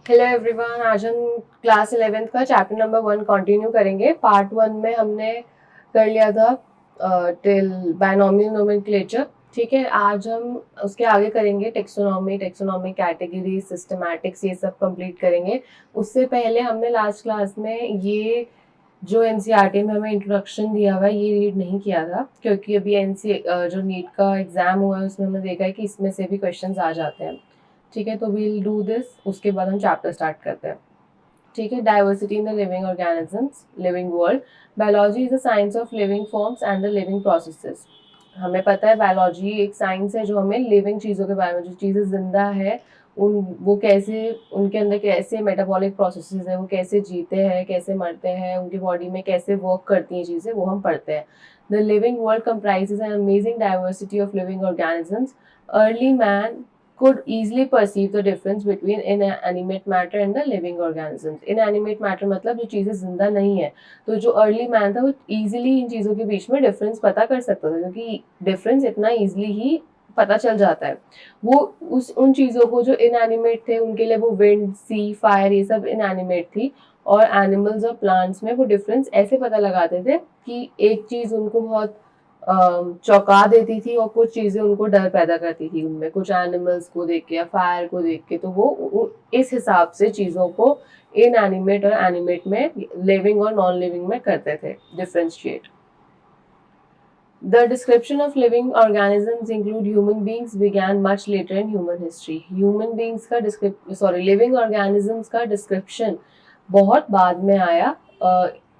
Hello everyone, आज हम class 11th का चैप्टर नंबर 1 कंटिन्यू करेंगे। पार्ट 1 में हमने कर लिया था टिल बायनॉमियल नोमेनक्लेचर। ठीक है, आज हम उसके आगे करेंगे टेक्सोनॉमी कैटेगरी सिस्टमैटिक्स, ये सब कंप्लीट करेंगे। उससे पहले हमने लास्ट क्लास में ये जो एनसीईआरटी में हमें इंट्रोडक्शन दिया हुआ है ये रीड नहीं किया था, क्योंकि अभी जो नीट का एग्जाम हुआ है उसमें हमने देखा है कि इसमें से भी क्वेश्चंस आ जाते हैं। ठीक है, तो वील डू दिस, उसके बाद हम चैप्टर स्टार्ट करते हैं। ठीक है, diversity in the living organisms, living world. Biology is the science of living forms and the living processes. हमें पता है बायोलॉजी एक साइंस है जो हमें लिविंग चीज़ों के बारे में, जो चीज़ें जिंदा है उन वो कैसे, उनके अंदर कैसे मेटाबॉलिक प्रोसेसेस है, वो कैसे जीते हैं, कैसे मरते हैं, उनकी बॉडी में कैसे वर्क करती हैं चीज़ें, वो हम पढ़ते हैं। The living world comprises an amazing diversity of living organisms. Early man could easily perceive the difference between inanimate matter and the living organisms. Inanimate matter मतलब जो चीज़ें जिंदा नहीं है, तो जो अर्ली मैन था वो इजीली इन चीज़ों के बीच में डिफरेंस पता कर सकता था, क्योंकि डिफरेंस इतना इजीली ही पता चल जाता है। वो उन चीज़ों को जो इनएनिमेट थे उनके लिए वो विंड, सी, फायर, ये सब इनएनिमेट थी, और एनिमल्स और प्लांट्स में वो डिफरेंस ऐसे पता लगाते थे कि एक चीज़ उनको बहुत चौंका देती थी और कुछ चीज़ें उनको डर पैदा करती थी उनमें, कुछ एनिमल्स को देख के या फायर को देख के। तो वो इस हिसाब से चीज़ों को इनएनिमेट और एनिमेट में, लिविंग और नॉन लिविंग में करते थे differentiate. The description of living organisms include human beings began much later in human history. Human beings का living organisms का description बहुत बाद में आया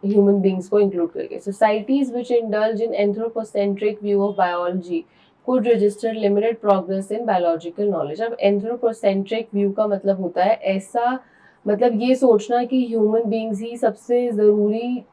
human beings को include करके. Societies which indulge in anthropocentric view of biology could register limited progress in biological knowledge. अब anthropocentric view का मतलब होता है ऐसा, मतलब ये सोचना कि ह्यूमन बींग्स ही सबसे ज़रूरी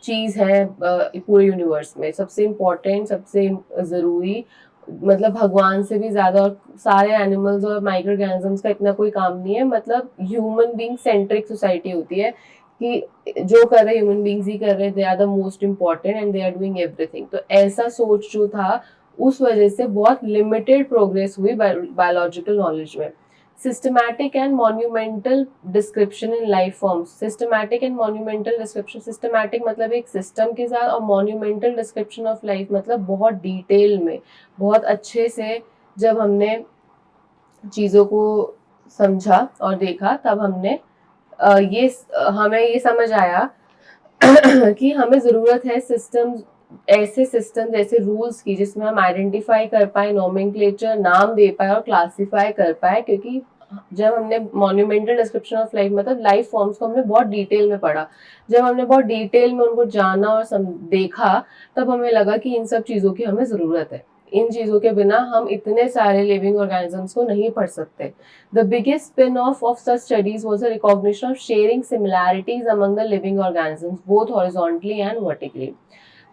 चीज़ है पूरे यूनिवर्स में, सबसे इम्पोर्टेंट, सबसे ज़रूरी, मतलब भगवान से भी ज़्यादा, और सारे एनिमल्स और माइक्रो ऑर्गेनिजम्स का इतना कोई काम नहीं है। मतलब ह्यूमन बींग सेंट्रिक सोसाइटी होती है कि जो कर रहे ह्यूमन बींग्स ही कर रहे, they are the most important and they are doing everything. तो ऐसा सोच जो था, उस वजह से बहुत लिमिटेड प्रोग्रेस हुई बायोलॉजिकल नॉलेज में। Systematic and monumental description in life forms. Systematic and monumental description, systematic मतलब एक सिस्टम के साथ, और मॉन्यूमेंटल डिस्क्रिप्शन ऑफ लाइफ मतलब बहुत डिटेल में, बहुत अच्छे से जब हमने चीज़ों को समझा और देखा, तब हमने हमें ये समझ आया कि हमें ज़रूरत है सिस्टम्स ऐसे रूल्स की, जिसमें हम आइडेंटिफाई कर पाए, नोमेनक्लेचर नाम दे पाए और क्लासिफाई कर पाए। क्योंकि जब हमने मॉन्यूमेंटल डिस्क्रिप्शन ऑफ लाइफ मतलब लाइफ फॉर्म्स को हमने बहुत डिटेल में पढ़ा, जब हमने बहुत डिटेल में उनको जाना और देखा, तब हमें लगा कि इन सब चीज़ों की हमें ज़रूरत है। इन चीज़ों के बिना हम इतने सारे लिविंग ऑर्गेनिजम्स को नहीं पढ़ सकते। The biggest spin-off of such studies was a recognition of sharing similarities among the living organisms, both horizontally and vertically.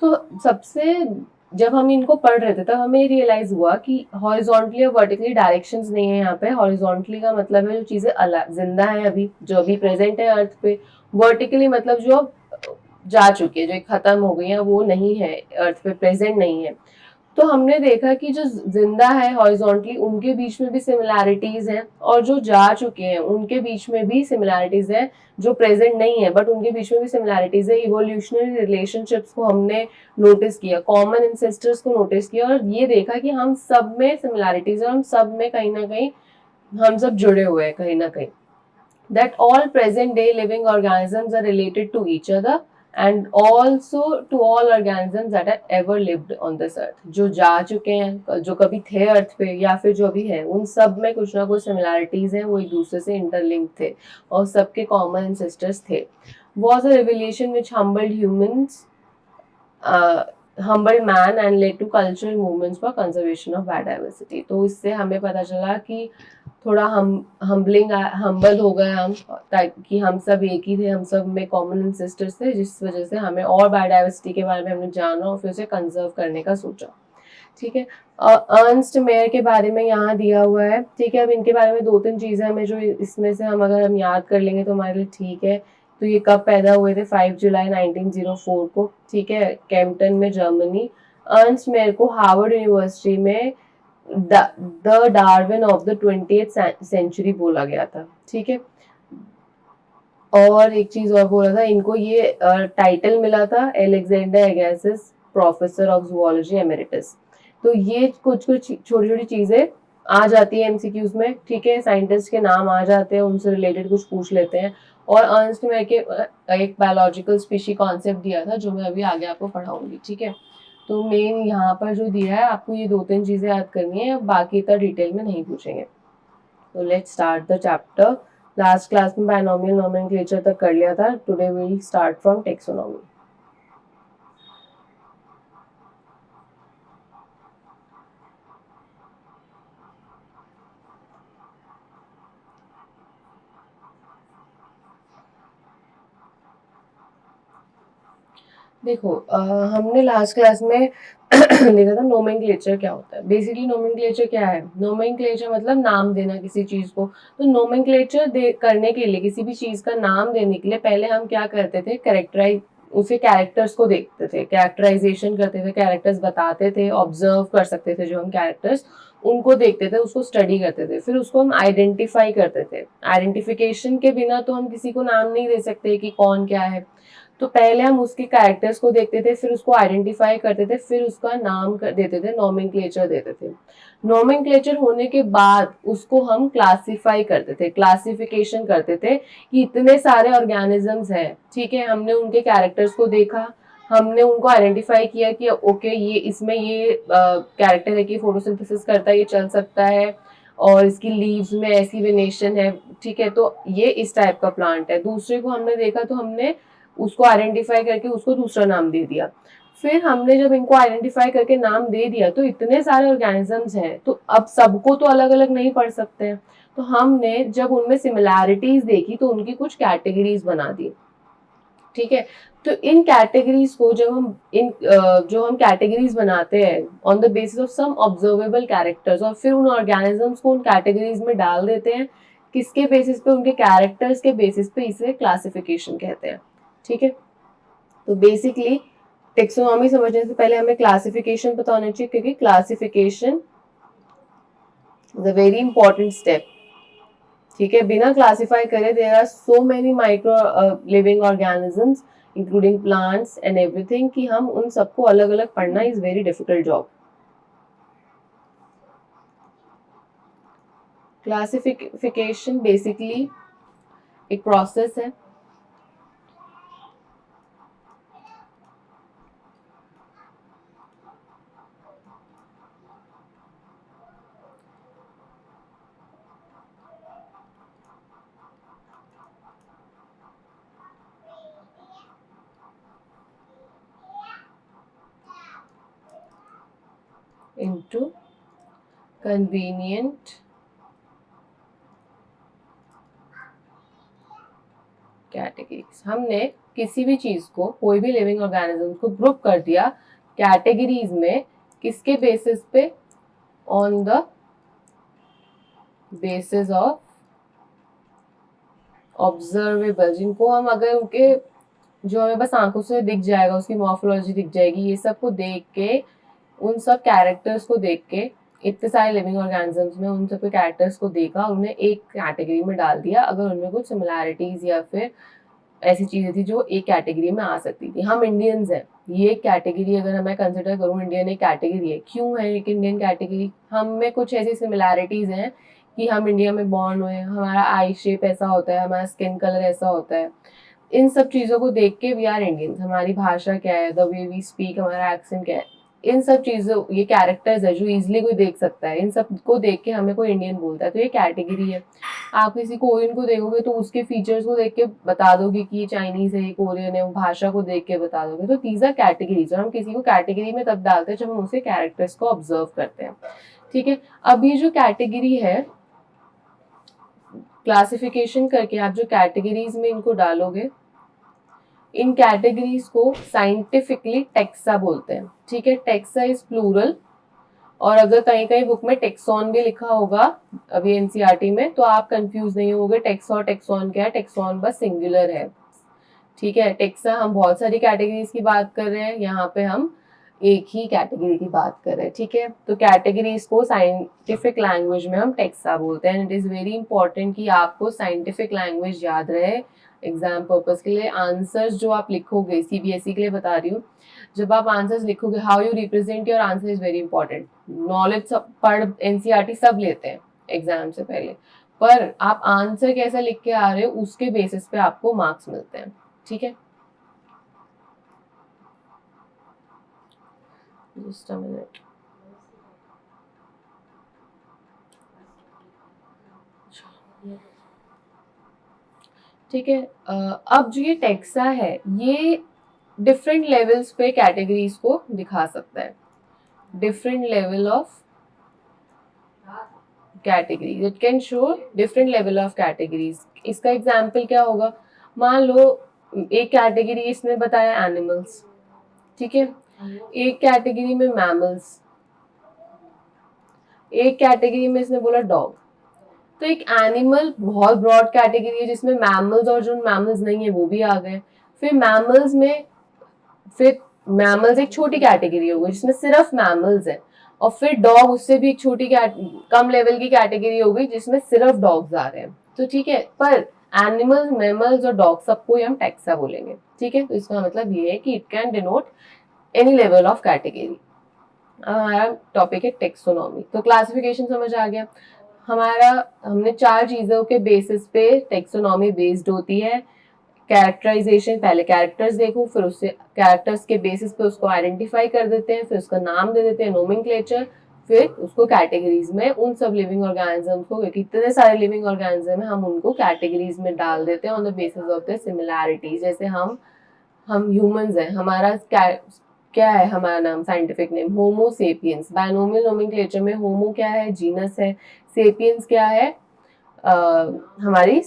तो सबसे, जब हम इनको पढ़ रहे थे तब हमें रियलाइज हुआ कि हॉरिजॉन्टली और वर्टिकली डायरेक्शंस नहीं है यहाँ पे। हॉरिजॉन्टली का मतलब है जो चीज़ें जिंदा है अभी, जो अभी प्रेजेंट है अर्थ पे। वर्टिकली मतलब जो जा चुकी है, जो खत्म हो गई है, वो नहीं है अर्थ पे, प्रेजेंट नहीं है। तो हमने देखा कि जो जिंदा है हॉरिजॉन्टली, उनके बीच में भी सिमिलैरिटीज हैं, और जो जा चुके हैं उनके बीच में भी सिमिलैरिटीज हैं, जो प्रेजेंट नहीं है बट उनके बीच में भी सिमिलैरिटीज है। इवोल्यूशनरी रिलेशनशिप्स को हमने नोटिस किया, कॉमन इंसेस्टर्स को नोटिस किया, और ये देखा कि हम सब में सिमिलैरिटीज है, हम सब में कहीं ना कहीं हम सब जुड़े हुए हैं कहीं ना कहीं। That all present day living organisms are related to each other and also to all organisms that have ever lived on this earth. जो जा चुके हैं, जो कभी थे अर्थ पे या फिर जो अभी हैं, उन सब में कुछ ना कुछ सिमिलैरिटीज हैं, वो एक दूसरे से इंटरलिंक थे और सबके कॉमन एंसेस्टर्स थे। Was a revelation which humbled man and led to cultural movements for conservation of biodiversity. तो इससे हमें पता चला कि थोड़ा हम्बल हो गए हम, ताकि हम सब एक ही थे, हम सब में कॉमन एंसेस्टर्स थे, जिस वजह से हमें और बायोडाइवर्सिटी के बारे में हमने जाना और फिर उसे कंजर्व करने का सोचा। ठीक है, अर्नस्ट मेयर के बारे में यहाँ दिया हुआ है। ठीक है, अब इनके बारे में 2-3 चीज़ें हमें जो इसमें से अगर हम याद कर लेंगे तो हमारे लिए ठीक है। तो ये कब पैदा हुए थे? 5 जुलाई 1904 को। ठीक है, कैम्पटन में, जर्मनी। अर्नस्ट मेयर को हार्वर्ड यूनिवर्सिटी में the Darwin of the 20th century बोला गया था। ठीक है। और एक चीज और बोला था, इनको ये टाइटल मिला था Alexander Agassiz professor of zoology emeritus. तो ये कुछ कुछ छोटी छोटी चीजें आ जाती है एमसीक्यूज में, ठीक है। साइंटिस्ट के नाम आ जाते हैं, उनसे रिलेटेड कुछ पूछ लेते हैं। और अर्नस्ट में एक बायोलॉजिकल स्पीशी कॉन्सेप्ट दिया था जो मैं अभी आगे आपको पढ़ाऊंगी, ठीक है। तो मेन यहाँ पर जो दिया है आपको ये 2-3 चीजें याद करनी है, बाकी इतना डिटेल में नहीं पूछेंगे। तो let's start the chapter. Last class में बायनोमियल नोमेनक्लेचर तक कर लिया था, today we will start from taxonomy. देखो हमने लास्ट क्लास में देखा था नोमेनक्लेचर क्या होता है। बेसिकली नोमेनक्लेचर क्या है? नोमेनक्लेचर मतलब नाम देना किसी चीज को। तो नोमेनक्लेचर करने के लिए, किसी भी चीज का नाम देने के लिए पहले हम क्या करते थे? कैरेक्टराइज, उसे कैरेक्टर्स को देखते थे, कैरेक्टराइजेशन करते थे, कैरेक्टर्स बताते थे, ऑब्जर्व कर सकते थे जो हम कैरेक्टर्स, उनको देखते थे, उसको स्टडी करते थे, फिर उसको हम आइडेंटिफाई करते थे। आइडेंटिफिकेशन के बिना तो हम किसी को नाम नहीं दे सकते कि कौन क्या है। तो पहले हम उसके कैरेक्टर्स को देखते थे, फिर उसको आइडेंटिफाई करते थे, फिर उसका नाम देते थे, नोमेनक्लेचर देते थे। नोमेनक्लेचर होने के बाद उसको हम क्लासिफाई करते थे, क्लासिफिकेशन करते थे कि इतने सारे ऑर्गेनिजम्स हैं, ठीक है। हमने उनके कैरेक्टर्स को देखा, हमने उनको आइडेंटिफाई किया कि ओके ये इसमें ये कैरेक्टर है कि फोटोसिंथेसिस करता है, ये चल सकता है, और इसकी लीव्स में ऐसी वेनेशन है, ठीक है। तो ये इस टाइप का प्लांट है। दूसरे को हमने देखा तो हमने उसको आइडेंटिफाई करके उसको दूसरा नाम दे दिया। फिर हमने जब इनको आइडेंटिफाई करके नाम दे दिया तो इतने सारे ऑर्गेनिजम्स हैं, तो अब सबको तो अलग अलग नहीं पढ़ सकते हैं। तो हमने जब उनमें सिमिलैरिटीज देखी तो उनकी कुछ कैटेगरीज बना दी, ठीक है। तो इन कैटेगरीज को जब हम जो हम कैटेगरीज बनाते हैं on the basis of some observable characters, और फिर उन ऑर्गेनिजम्स को उन कैटेगरीज में डाल देते हैं, किसके बेसिस पे? उनके कैरेक्टर्स के बेसिस पे। इसे क्लासिफिकेशन कहते हैं, ठीक है। तो बेसिकली टेक्सोनॉमी समझने से पहले हमें क्लासिफिकेशन पता होना चाहिए, क्योंकि classification is a very important step, ठीक है। बिना क्लासिफाई करे there are so many micro living organisms including plants and everything, कि हम उन सबको अलग अलग पढ़ना is very difficult job. Classification basically एक प्रोसेस है into convenient कैटेगरीज। हमने किसी भी चीज को, कोई भी लिविंग ऑर्गेनिज्म को ग्रुप कर दिया कैटेगरीज में, किसके बेसिस पे? On the basis of observable, जिनको हम अगर उनके, जो हमें बस आंखों से दिख जाएगा, उसकी मॉर्फोलॉजी दिख जाएगी, ये सब को देख के, उन सब कैरेक्टर्स को देख के, इतने सारे लिविंग ऑर्गेनिजम्स में उन सब के कैरेक्टर्स को देखा और उन्हें एक कैटेगरी में डाल दिया, अगर उनमें कुछ सिमिलैरिटीज या फिर ऐसी चीजें थी जो एक कैटेगरी में आ सकती थी। हम इंडियंस हैं, ये कैटेगरी अगर मैं कंसिडर करूँ, इंडियन एक कैटेगरी है। क्यों है एक इंडियन कैटेगरी? हम में कुछ ऐसी सिमिलैरिटीज हैं कि हम इंडिया में बॉर्न हुए, हमारा आई शेप ऐसा होता है, हमारा स्किन कलर ऐसा होता है। इन सब चीजों को देख के वी आर इंडियंस। हमारी भाषा क्या है, द वे वी स्पीक, हमारा एक्सेंट क्या है, इन सब चीजों, ये कैरेक्टर्स है जो इजिली कोई देख सकता है, इन सब को देख के हमें कोई इंडियन बोलता है। तो ये कैटेगरी है। आप किसी कोरियन को देखोगे तो उसके फीचर्स को देख के बता दोगे कि ये चाइनीज है, ये कोरियन है, भाषा को देख के बता दोगे। तो दीज आर कैटेगरीज, और हम किसी को कैटेगरी में तब डालते हैं जब हम उसके कैरेक्टर्स को ऑब्जर्व करते हैं, ठीक है। अब ये जो कैटेगरी है, क्लासिफिकेशन करके आप जो कैटेगरीज में इनको डालोगे, इन कैटेगरीज को साइंटिफिकली टेक्सा बोलते हैं, ठीक है। टेक्सा इज प्लूरल, और अगर कहीं कहीं बुक में टेक्सॉन भी लिखा होगा अभी एनसीईआरटी में, तो आप कंफ्यूज नहीं होगे टेक्सा और टेक्सॉन क्या है। टेक्सॉन बस सिंगुलर है, ठीक है। टेक्सा, हम बहुत सारी कैटेगरीज की बात कर रहे हैं, यहाँ पे हम एक ही कैटेगरी की बात कर रहे हैं, ठीक है। तो कैटेगरीज को साइंटिफिक लैंग्वेज में हम टेक्सा बोलते हैं। इट इज़ वेरी इंपॉर्टेंट कि आपको साइंटिफिक लैंग्वेज याद रहे एग्जाम पर्पज के लिए। आंसर्स जो आप लिखोगे, सीबीएसई के लिए बता रही हूँ, जब आप आंसर्स लिखोगे, how you represent your answer is very important. Knowledge पढ़ एनसीईआरटी सब लेते हैं एग्जाम से पहले, पर आप आंसर कैसा लिख के आ रहे हो उसके बेसिस पे आपको मार्क्स मिलते हैं, ठीक है। Just a minute. ठीक है, अब जो ये टेक्सा है ये डिफरेंट लेवल्स पे कैटेगरीज को दिखा सकता है। Different level of categories, it can show different level of categories. इसका एग्जाम्पल क्या होगा, मान लो एक कैटेगरी इसने बताया एनिमल्स, ठीक है, एक कैटेगरी में मैमल्स, एक कैटेगरी में इसने बोला डॉग। तो एक एनिमल बहुत ब्रॉड कैटेगरी है जिसमें मैमल्स और जो मैमल्स नहीं है वो भी आ गए। फिर मैमल्स में, फिर मैमल्स एक छोटी कैटेगरी हो गई जिसमें सिर्फ मैमल्स है, और फिर डॉग उससे भी एक छोटी कम लेवल की कैटेगरी हो गई जिसमें सिर्फ डॉग्स आ रहे हैं। तो ठीक है, पर एनिमल्स, मैमल्स और डॉग सबको हम टेक्सा बोलेंगे, ठीक है। तो इसका मतलब ये है कि it can denote any level of category. हमारा टॉपिक है टेक्सोनॉमी। तो क्लासिफिकेशन समझ आ गया हमारा। हमने 4 चीजों के बेसिस पे टेक्सोनॉमी बेस्ड होती है। कैरेक्टराइजेशन, पहले कैरेक्टर्स देखो, फिर उससे कैरेक्टर्स के बेसिस पे उसको आइडेंटिफाई कर देते हैं, फिर उसका नाम दे देते हैं, नोमेनक्लेचर, फिर उसको कैटेगरीज में उन सब लिविंग ऑर्गेनिज्म को, कितने सारे लिविंग ऑर्गेनिज्म है, हम उनको कैटेगरीज में डाल देते हैं on the basis of the similarities. जैसे हम ह्यूमंस हैं, हमारा क्या है, हमारा नाम साइंटिफिक नेम होमो सेपियंस। बायनोमियल नोमेनक्लेचर में होमो क्या है, जीनस है, सेपियंस क्या है, हमारी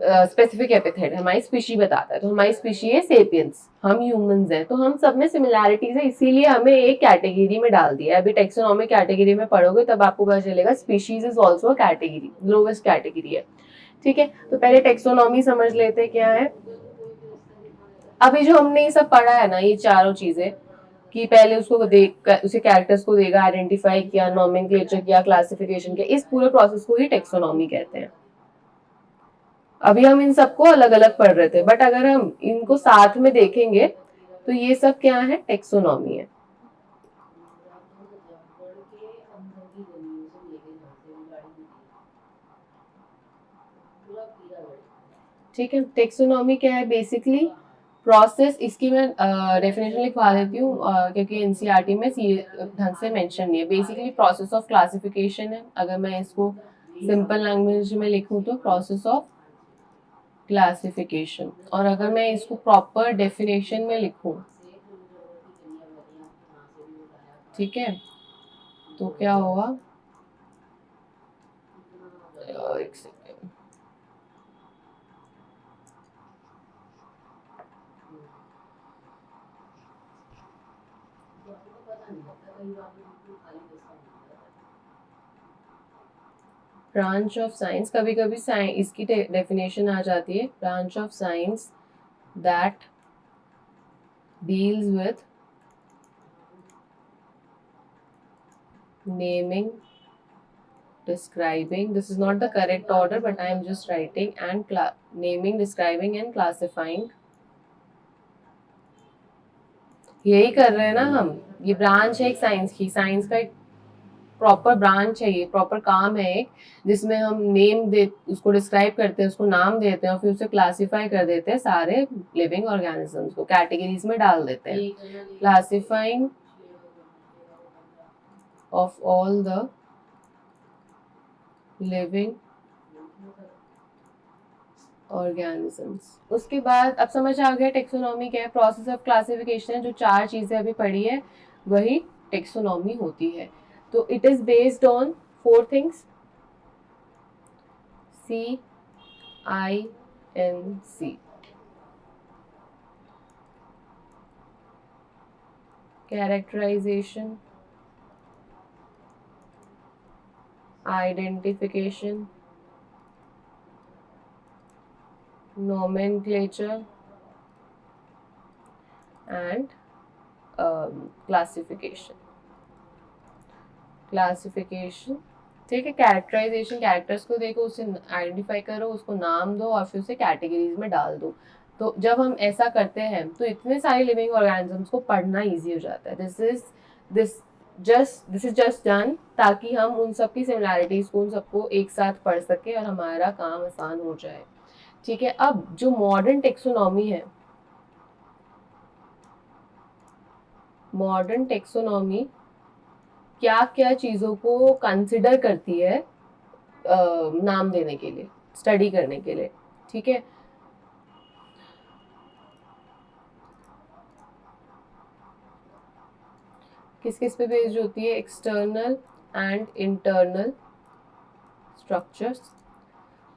स्पेसिफिक एपिथेट, हमारी स्पीशी बताता है। तो हमारी स्पीशी है सेपियंस, हम ह्यूमंस हैं, तो हम सब में सिमिलैरिटीज है, इसीलिए हमें एक कैटेगरी में डाल दिया है। अभी टेक्सोनॉमिक कैटेगरी में पढ़ोगे तब आपको पता चलेगा species is also a category, lowest category है, ठीक है। तो पहले टेक्सोनॉमी समझ लेते क्या है। अभी जो हमने ये सब पढ़ा है ना, ये चारों चीजें, कि पहले उसको देख, उसे कैरेक्टर्स को देखा, आइडेंटिफाई किया, नोमेनक्लेचर किया, क्लासिफिकेशन किया, इस पूरे प्रोसेस को ही टेक्सोनॉमी कहते हैं। अभी हम इन सबको अलग अलग पढ़ रहे थे, बट अगर हम इनको साथ में देखेंगे तो ये सब क्या है, टेक्सोनॉमी है। ठीक है, टेक्सोनॉमी क्या है, बेसिकली प्रोसेस। इसकी मैं डेफिनेशन लिखवा देती हूँ क्योंकि एनसीईआरटी में ढंग से मेंशन नहीं है। बेसिकली प्रोसेस ऑफ क्लासिफिकेशन है। अगर मैं इसको सिंपल लैंग्वेज में लिखूं तो प्रोसेस ऑफ क्लासिफिकेशन, और अगर मैं इसको प्रॉपर डेफिनेशन में लिखूं, ठीक है, तो क्या होगा, एक सेकेंड, ब्रांच ऑफ साइंस, कभी कभी इसकी डेफिनेशन आ जाती है, branch of science that deals with naming, describing, this is not the correct order but I am just writing, and naming, describing and classifying, यही कर रहे हैं ना हम। ये ब्रांच है एक साइंस की, साइंस का एक प्रॉपर ब्रांच है, ये प्रॉपर काम है एक, जिसमें हम नेम दे, उसको डिस्क्राइब करते हैं, उसको नाम देते हैं, और फिर उसे क्लासिफाई कर देते हैं, सारे लिविंग ऑर्गेनिजम्स को कैटेगरीज में डाल देते हैं। Classifying of all the living organisms. उसके बाद अब समझ आ गया टेक्सोनॉमी क्या है, प्रोसेस ऑफ क्लासिफिकेशन। जो 4 चीजें अभी पढ़ी है वही टेक्सोनॉमी होती है। तो it is based on 4 things, CINC, characterization, identification, nomenclature and classification, classification, ठीक है। कैरेक्टराइजेशन, कैरेक्टर्स को देखो, उसे आइडेंटिफाई करो, उसको नाम दो और फिर उसे कैटेगरीज में डाल दो। तो जब हम ऐसा करते हैं तो इतने सारे लिविंग ऑर्गेनिजम्स को पढ़ना इजी हो जाता है। दिस इज जस्ट डन ताकि हम उन सब की सिमिलैरिटीज को, उन सबको एक साथ पढ़ सके और हमारा काम आसान हो जाए, ठीक है। अब जो मॉडर्न टेक्सोनॉमी है, मॉडर्न टेक्सोनॉमी क्या क्या चीज़ों को कंसिडर करती है नाम देने के लिए, स्टडी करने के लिए, ठीक है। किस किस पे बेस्ड होती है? External and internal structures.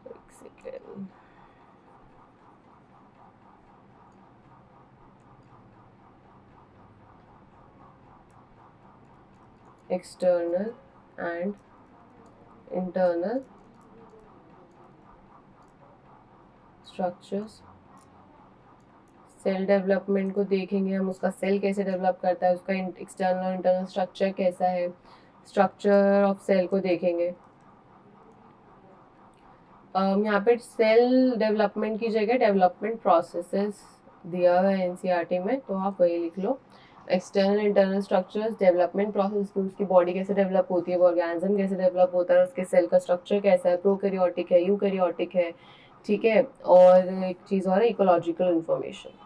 एक second, external and internal structures. Cell development को देखेंगे हम, उसका सेल कैसे डेवलप करता है, उसका एक्सटर्नल और इंटरनल स्ट्रक्चर कैसा है, स्ट्रक्चर ऑफ सेल को देखेंगे। यहाँ पे सेल डेवलपमेंट की जगह डेवलपमेंट प्रोसेसेस दिया हुआ है एनसीईआरटी में, तो आप वही लिख लो। External internal structures, development process, उसकी बॉडी कैसे डेवलप होती है, वो ऑर्गेनिज्म कैसे डेवलप होता है, उसके सेल का स्ट्रक्चर कैसा है, प्रोकैरियोटिक है, यूकैरियोटिक है, ठीक है। और एक चीज़ और है, इकोलॉजिकल इंफॉर्मेशन।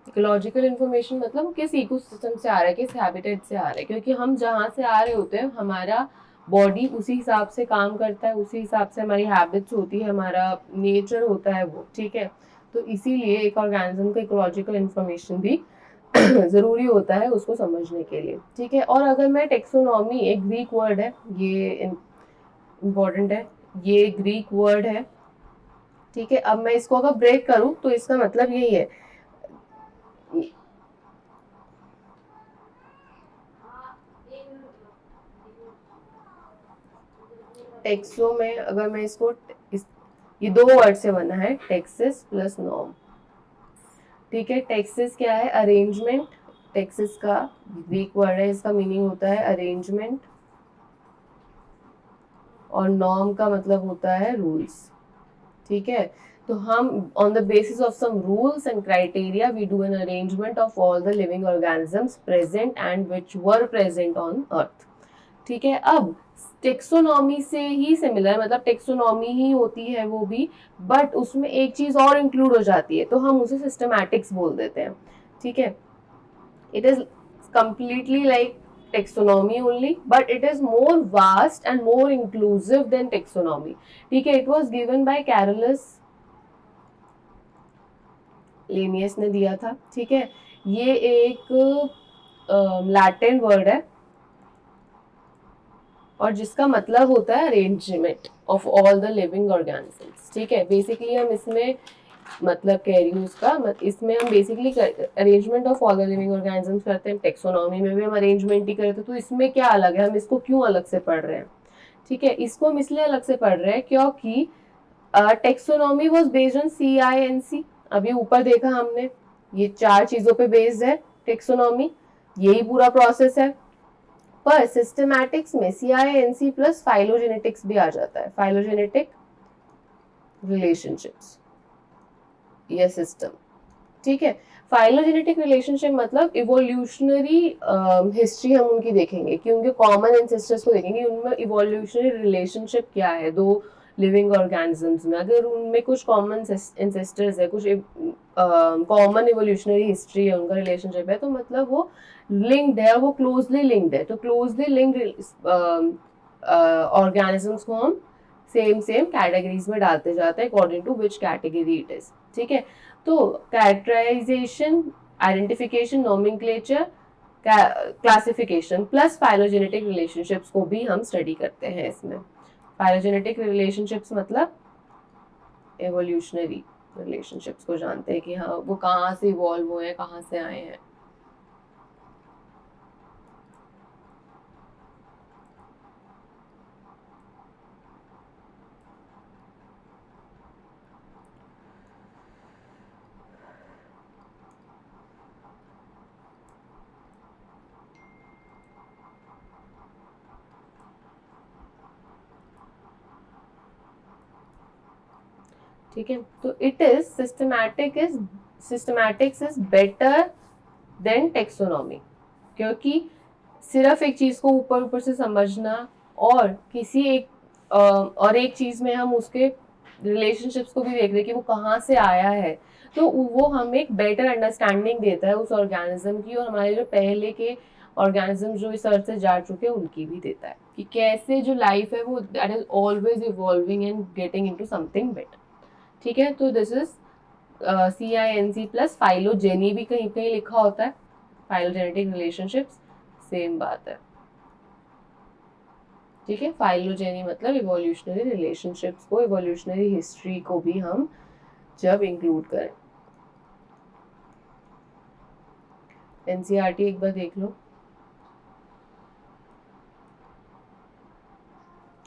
इकोलॉजिकल इन्फॉर्मेशन मतलब वो किस इकोसिस्टम से आ रहा है, किस हैबिटेट से आ रहा है, क्योंकि हम जहाँ से आ रहे होते हैं हमारा बॉडी उसी हिसाब से काम करता है, उसी हिसाब से हमारी हैबिट्स होती है, हमारा नेचर होता है वो, ठीक है। तो इसीलिए एक ऑर्गेनिज्म का इकोलॉजिकल इन्फॉर्मेशन भी ज़रूरी होता है उसको समझने के लिए, ठीक है। और अगर मैं टेक्सोनॉमी, एक ग्रीक वर्ड है, ये इम्पॉर्टेंट है, ये ग्रीक वर्ड है, ठीक है। अब मैं इसको अगर ब्रेक करूँ तो इसका मतलब यही है, टेक्सो में अगर मैं इसको ये दो वर्ड से बना है, टेक्सिस प्लस नॉर्म, ठीक है। टेक्सिस क्या है? अरेंजमेंट। टेक्सिस का ग्रीक वर्ड है, इसका मीनिंग होता है अरेंजमेंट, और नॉर्म का मतलब होता है रूल्स, ठीक है। तो हम on the basis of some rules and criteria we do an arrangement of all the living organisms present and which were present on earth, ठीक है। अब टेक्सोनॉमी से ही सिमिलर, मतलब टेक्सोनॉमी ही होती है वो भी, बट उसमें एक चीज और इंक्लूड हो जाती है, तो हम उसे सिस्टमैटिक्स बोल देते हैं, ठीक है। It is completely like taxonomy only, but it is more vast and more inclusive than taxonomy, ठीक है। it was given by Carolus Linnaeus ने दिया था, ठीक है। ये एक लैटिन वर्ड है और जिसका मतलब होता है arrangement of all the living organisms, ठीक है। बेसिकली हम इसमें मतलब कह रही हूँ उसका इसमें हम basically arrangement of all the living organisms करते हैं, टेक्सोनॉमी में भी हम अरेंजमेंट ही करते हैं। तो इसमें क्या अलग है, हम इसको क्यों अलग से पढ़ रहे हैं, ठीक है। इसको हम इसलिए अलग से पढ़ रहे हैं क्योंकि taxonomy was based on CINC, अभी ऊपर देखा हमने, ये 4 चीजों पे बेस्ड है टेक्सोनॉमी, यही पूरा प्रोसेस है। पर सिस्टमैटिक्स में CINC प्लस फाइलोजेनेटिक्स भी आ जाता है, फाइलोजेनेटिक रिलेशनशिप्स या सिस्टम, ठीक है। फाइलोजेनेटिक रिलेशनशिप मतलब इवोल्यूशनरी हिस्ट्री हम उनकी देखेंगे कि उनके कॉमन एंसेस्टर्स को देखेंगे, उनमें इवोल्यूशनरी रिलेशनशिप क्या है दो लिविंग ऑर्गेनिजम्स में, अगर उनमें कुछ कॉमन एंसेस्टर्स है, कुछ कॉमन इवोल्यूशनरी हिस्ट्री है, उनका रिलेशनशिप है, तो मतलब वो लिंक्ड है, वो क्लोजली लिंक्ड है। तो क्लोजली लिंक्ड ऑर्गेनिजम्स को हम सेम सेम कैटेगरीज में डालते जाते हैं according to which category it is, ठीक है। तो characterization, identification, nomenclature, classification plus phylogenetic relationships को भी हम स्टडी करते हैं इसमें। फाइलोजेनेटिक रिलेशनशिप्स मतलब एवोल्यूशनरी रिलेशनशिप्स को जानते हैं कि हाँ वो कहाँ से इवॉल्व हुए हैं, कहाँ से आए हैं। ठीक है, तो it is systematics is better than taxonomy, क्योंकि सिर्फ एक चीज को ऊपर ऊपर से समझना और किसी एक चीज में हम उसके रिलेशनशिप्स को भी देख रहे कि वो कहाँ से आया है, तो वो हमें एक बेटर अंडरस्टैंडिंग देता है उस ऑर्गेनिज्म की, और हमारे जो पहले के ऑर्गेनिज्म जो इस अर्थ से जा चुके हैं उनकी भी देता है कि कैसे जो लाइफ है वो that is always evolving and getting into something better. ठीक है, तो this is CINC plus phylogeny भी कहीं कहीं लिखा होता है, फाइलोजेनेटिक रिलेशनशिप्स, सेम बात है। ठीक है, फाइलोजेनी मतलब इवोल्यूशनरी रिलेशनशिप्स को, इवोल्यूशनरी हिस्ट्री को भी हम जब इंक्लूड करें। NCERT एक बार देख लो,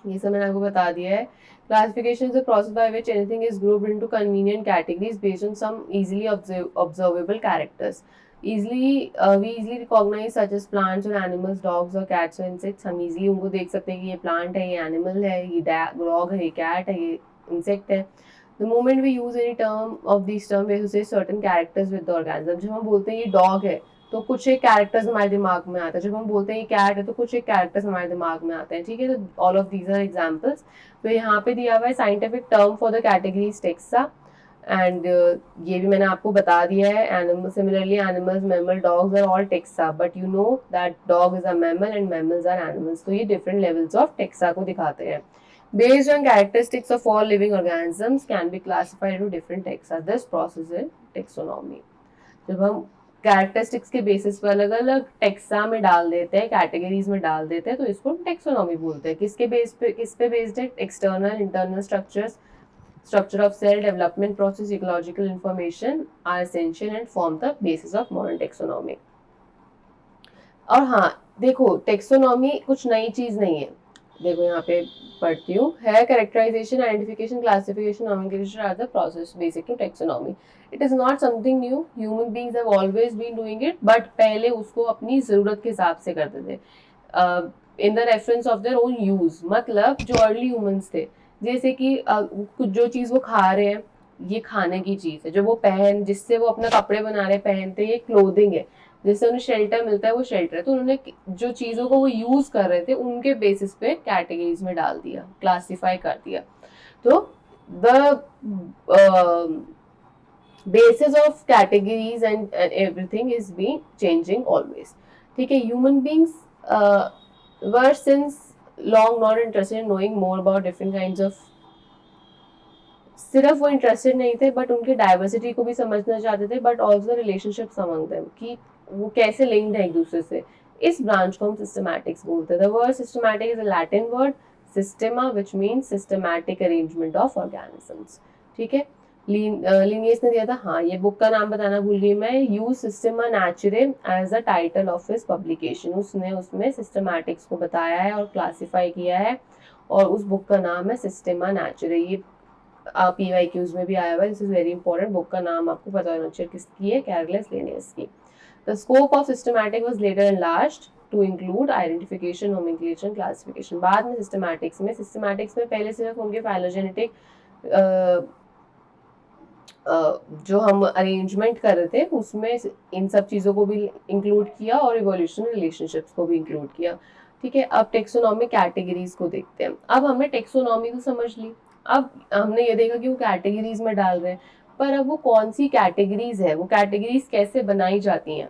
ये सब मैंने आपको बता दिया है। Classification is the process by which anything is grouped into convenient categories based on some easily observable characters. we easily recognize such as plants or animals, dogs or cats or insects। हम easily उनको देख सकते हैं कि ये plant है, ये animal है, ये dog है, ये cat है, ये insect है। The moment we use any term of these terms, we associate certain characters with the organism। जब हम बोलते हैं ये dog है तो कुछ एक कैरेक्टर्स हमारे दिमाग में आता है, जब हम बोलते हैं ये कैट है तो कुछ एक कैरेक्टर्स हमारे दिमाग में आते हैं। ठीक है, तो all of these are examples. तो यहाँ पे दिया हुआ है scientific term for the categories taxa, and ये भी मैंने आपको बता दिया है। Animal, similarly animals, mammal, dogs are all taxa, but you know that dog is a mammal and mammals are animals. तो ये डिफरेंट लेवल्स ऑफ टेक्सा को दिखाते हैं। Based on characteristics of all living organisms can be classified into different taxa। This process is taxonomy। जब हम characteristics के basis पर अलग अलग टेक्सा में डाल देते हैं, कैटेगरीज में डाल देते हैं, तो इसको हम टेक्सोनॉमी बोलते हैं। किसके बेस पे, किस पे बेस्ड है? External, internal structures, structure of cell development process, ecological information are essential and form the basis of modern taxonomy। और हाँ देखो, टेक्सोनॉमी कुछ नई चीज नहीं है। देखो यहाँ पे पढ़ती हूँ, है characterization, identification, classification, nomenclature are the process basic to taxonomy. It is not something new, human beings have always been doing it, but पहले उसको अपनी जरूरत के हिसाब से करते थे, in the reference of their own use. मतलब जो अर्ली ह्यूमंस थे, जैसे कि कुछ जो चीज वो खा रहे हैं ये खाने की चीज है, जो वो जिससे वो अपना कपड़े बना रहे पहनते, ये क्लोथिंग है, जिससे उन्हें शेल्टर मिलता है, वो शेल्टर है। तो उन्होंने जो चीज़ों को वो यूज़ कर रहे थे उनके बेसिस पे कैटेगरीज में डाल दिया, क्लासीफाई कर दिया। तो the basis of categories and everything is being changing always। ठीक है, human beings were since long not interested in knowing more about different kinds of, सिर्फ वो इंटरेस्टेड नहीं थे बट उनकी डाइवर्सिटी को भी समझना चाहते थे, but also relationships among them, कि वो कैसे लिंक्ड है एक दूसरे से। इस ब्रांच को हम सिस्टमैटिक्स बोलते हैं। The word systematic is a Latin word systema which means systematic arrangement of organisms. ठीक है, लीनियस ने दिया था। हाँ, ये बुक का नाम बताना भूल गई मैं, use systema naturae as a title of his publication. उसने उसमें सिस्टमैटिक्स को बताया है और क्लासीफाई किया है, और उस बुक का नाम है सिस्टेमा नेचुरे। ये PYQs में भी आया हुआ है। This is very important. Book का नाम आपको पता होना चाहिए किसकी है, कैरलेस लिनियस की। The scope of systematic was later enlarged to include identification, nomenclature, classification. बाद में सिस्टमैटिक्स में पहले सिर्फ उनके फाइलोजेनेटिक जो हम अरेंजमेंट कर रहे थे उसमें इन सब चीज़ों को भी इंक्लूड किया और इवोल्यूशन रिलेशनशिप्स को भी इंक्लूड किया। ठीक है, अब टेक्सोनॉमी कैटेगरीज को देखते हैं। अब हमने टेक्सोनॉमी तो समझ ली, अब हमने ये देखा कि वो कैटेगरीज में डाल रहे हैं, पर अब वो कौन सी कैटेगरीज है, वो कैटेगरीज कैसे बनाई जाती हैं।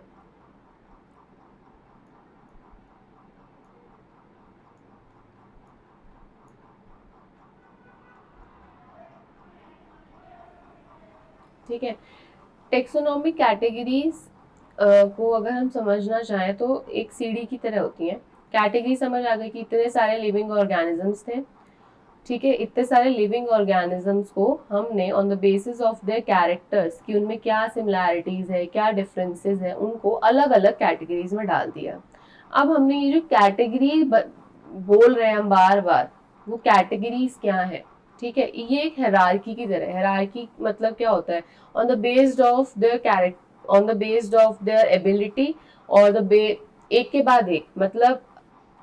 ठीक है, टेक्सोनॉमिक कैटेगरीज को अगर हम समझना चाहें तो एक सीढ़ी की तरह होती हैं। कैटेगरी समझ आ गई कि इतने सारे लिविंग ऑर्गेनिजम्स थे। ठीक है, इतने सारे लिविंग ऑर्गेनिजम्स को हमने on the basis of their characters कि उनमें क्या सिमिलैरिटीज है, क्या डिफरेंसेस है, उनको अलग अलग कैटेगरीज में डाल दिया। अब हमने ये जो कैटेगरी बोल रहे हैं हम बार बार, वो कैटेगरीज क्या है। ठीक है, ये एक हायरार्की की तरह। हायरार्की मतलब क्या होता है? On the based of their character, on the based of their ability, और एक के बाद एक। मतलब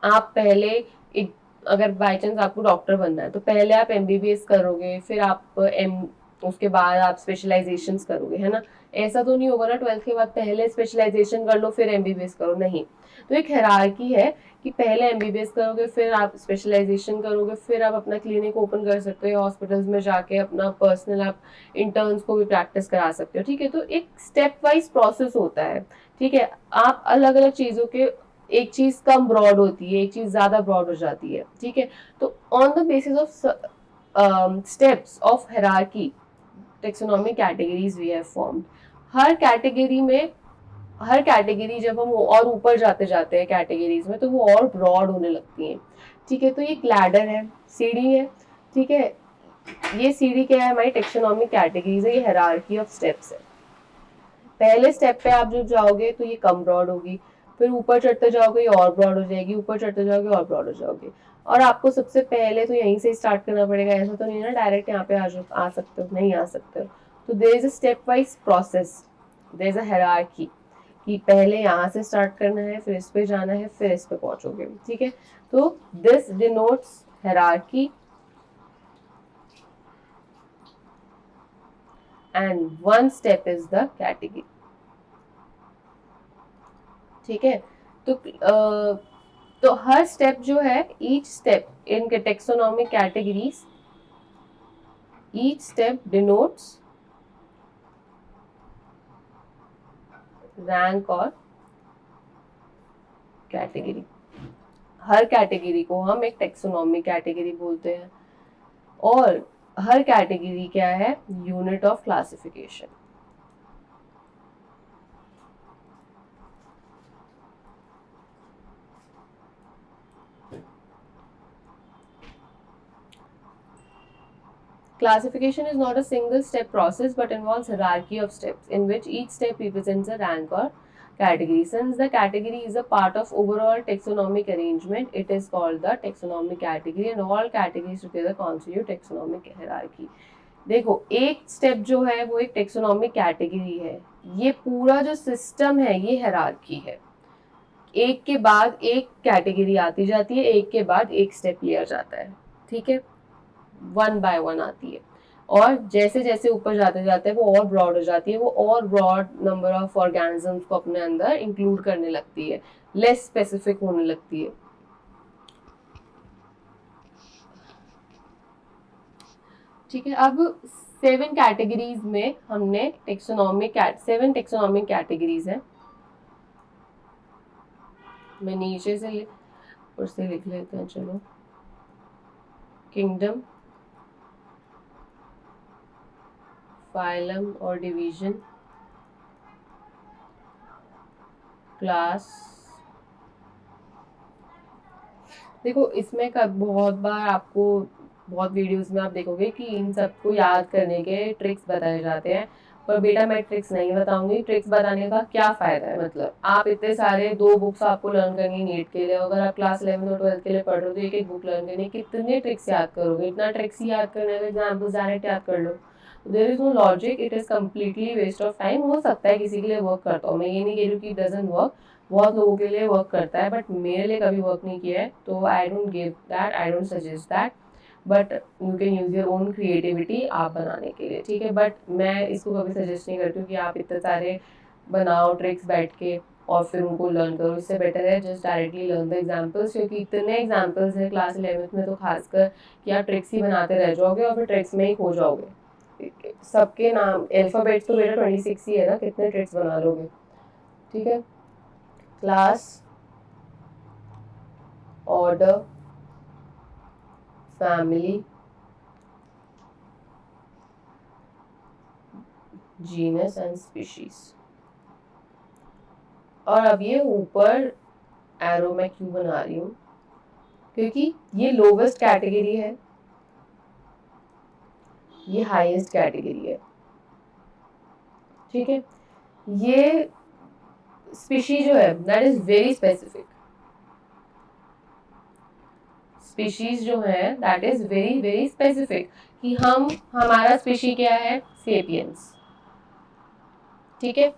आप पहले एक, अगर बाई चांस आपको डॉक्टर बनना है तो पहले आप MBBS करोगे, फिर आप उसके बाद आप स्पेशलाइजेशंस करोगे, है ना। ऐसा तो नहीं होगा ना 12th के बाद पहले स्पेशलाइजेशन कर लो फिर एमबीबीएस करो, नहीं। तो एक हायरार्की है कि पहले एमबीबीएस करोगे फिर आप स्पेशलाइजेशन करोगे, फिर आप अपना क्लिनिक ओपन कर सकते हो, हॉस्पिटल्स में जाके अपना पर्सनल आप इंटर्न्स को भी प्रैक्टिस करा सकते हो, ठीक है। तो एक स्टेप वाइज प्रोसेस होता है, ठीक है। आप अलग अलग चीज़ों के, एक चीज़ कम ब्रॉड होती है, एक चीज़ ज़्यादा ब्रॉड हो जाती है, ठीक है। तो on the basis of steps of hierarchy taxonomic categories we have formed. हर कैटेगरी में, हर कैटेगरी जब हम और ऊपर जाते जाते हैं कैटेगरीज में तो वो और ब्रॉड होने लगती हैं, ठीक है। तो ये एक लैडर है, सीढ़ी है, ठीक है। ये सीढ़ी क्या है, हमारी टेक्सोनॉमिक कैटेगरीज है, ये हायरार्की ऑफ स्टेप्स है। पहले स्टेप पे आप जब जाओगे तो ये कम ब्रॉड होगी, फिर ऊपर चढ़ते जाओगे ये और ब्रॉड हो जाएगी, ऊपर चढ़ते जाओगे और ब्रॉड हो जाओगे। और आपको सबसे पहले तो यहीं से स्टार्ट करना पड़ेगा, ऐसा तो नहीं ना डायरेक्ट यहाँ पे आ सकते हो, नहीं आ सकते हो। तो there is a step wise process, there is a hierarchy कि पहले यहाँ से स्टार्ट करना है, फिर इस पे जाना है, फिर इस पे पहुंचोगे, ठीक है। तो this denotes hierarchy and one step is the category, ठीक है। तो तो हर स्टेप जो है, each step in taxonomic categories, each step denotes rank और कैटेगरी। हर कैटेगरी को हम एक टेक्सोनॉमिक कैटेगरी बोलते हैं, और हर कैटेगरी क्या है, unit of classification. Classification is not a single step process but involves hierarchy of steps in which each step represents a rank or category. Since the category is a part of overall taxonomic arrangement, it is called the taxonomic category and all categories together constitute taxonomic hierarchy. देखो, एक step जो है वो एक taxonomic category है, ये पूरा जो सिस्टम है ये हायरार्की है। एक के बाद एक कैटेगरी आती जाती है, एक के बाद एक स्टेप लिया जाता है, ठीक है। वन बाय वन आती है, और जैसे जैसे ऊपर जाते जाते हैं वो और ब्रॉड हो जाती है, वो और ब्रॉड नंबर ऑफ ऑर्गेनिजम्स को अपने अंदर इंक्लूड करने लगती है, लेस स्पेसिफिक होने लगती है, ठीक है। अब 7 कैटेगरीज में हमने सेवन टेक्सोनॉमिक कैटेगरीज है। मैं नीचे से लिख लेते हैं, चलो। किंगडम, फाइलम और डिवीजन, क्लास। देखो, इसमें बहुत बार आपको बहुत वीडियोस में आप देखोगे कि इन सबको याद करने के ट्रिक्स बताए जाते हैं, पर बेटा मैं ट्रिक्स नहीं बताऊंगी। ट्रिक्स बताने का क्या फायदा है, मतलब आप इतने सारे 2 बुक्स आपको लर्न करनी नीट के लिए, अगर आप क्लास 11 और 12 के लिए पढ़ रहे हो तो एक एक बुक लर्न करनी, कितने ट्रिक्स याद करोगे? इतना ट्रिक्स याद करने का एग्जाम्पल्स डायरेक्ट याद कर लो, there is no logic, it is completely waste of time. हो सकता है किसी के लिए वर्क करता हो, मैं ये नहीं कह रही हूँ कि डजंट वर्क, बहुत लोगों के लिए वर्क करता है, बट मेरे लिए कभी वर्क नहीं किया है, तो I don't give that, I don't suggest that, but you can use your own creativity आप बनाने के लिए, ठीक है। बट मैं इसको कभी सजेस्ट नहीं करती हूँ कि आप इतने सारे बनाओ ट्रिक्स बैठ के और फिर उनको लर्न करो। इससे बेटर है just directly learn the examples, क्योंकि इतने एग्जाम्पल्स हैं क्लास 11th में तो खासकर कि आप ट्रिक्स ही बनाते रह जाओगे और फिर ट्रिक्स में ही खो जाओगे। सबके नाम अल्फाबेट्स तो बेटा 26 ही है ना, कितने ट्रिक्स बना लोगे, ठीक है। Class, order, family, genus and species. और अब ये ऊपर एरो मैं क्यों बना रही हूँ, क्योंकि ये लोवेस्ट कैटेगरी है, ये हाईएस्ट कैटेगरी है, ठीक है। ये स्पीशीज जो है that is very specific, species जो है that is very very specific, कि हमारा स्पीशी क्या है, सेपियंस, ठीक है।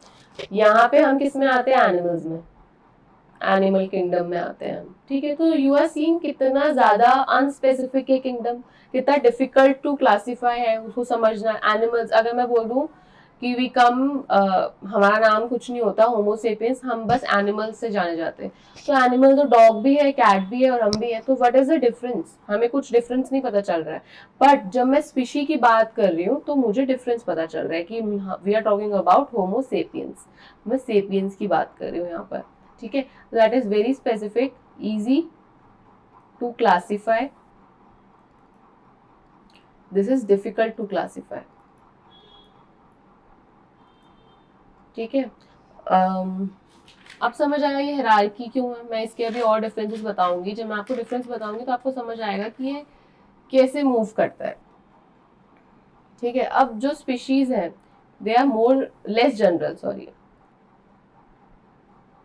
यहाँ पे हम किस में आते हैं, एनिमल्स में। एनिमल किंगडम में आते हैं हम, ठीक है। तो यू आर सीइंग कितना ज्यादा अनस्पेसिफिक है किंगडम, कितना डिफिकल्ट टू क्लासीफाई है उसको समझना। एनिमल्स अगर मैं बोल दूं कि वी कम, हमारा नाम कुछ नहीं होता होमोसेपियंस, हम बस एनिमल्स से जाने जाते हैं। तो एनिमल तो डॉग भी है, कैट भी है और हम भी है, तो व्हाट इज द डिफरेंस, हमें कुछ डिफरेंस नहीं पता चल रहा है। बट जब मैं स्पीशी की बात कर रही हूँ तो मुझे डिफरेंस पता चल रहा है कि we are talking about homo sapiens, मैं सेपियंस की बात कर रही हूँ यहाँ पर, ठीक है। That is very specific, easy to classify, this is difficult to classify, ठीक है। अब समझ आया ये हायरार्की क्यों है। मैं इसके अभी और डिफरेंसेस बताऊंगी, जब मैं आपको डिफरेंस बताऊंगी तो आपको समझ आएगा कि ये कैसे मूव करता है, ठीक है। अब जो स्पीशीज है they are more less general, sorry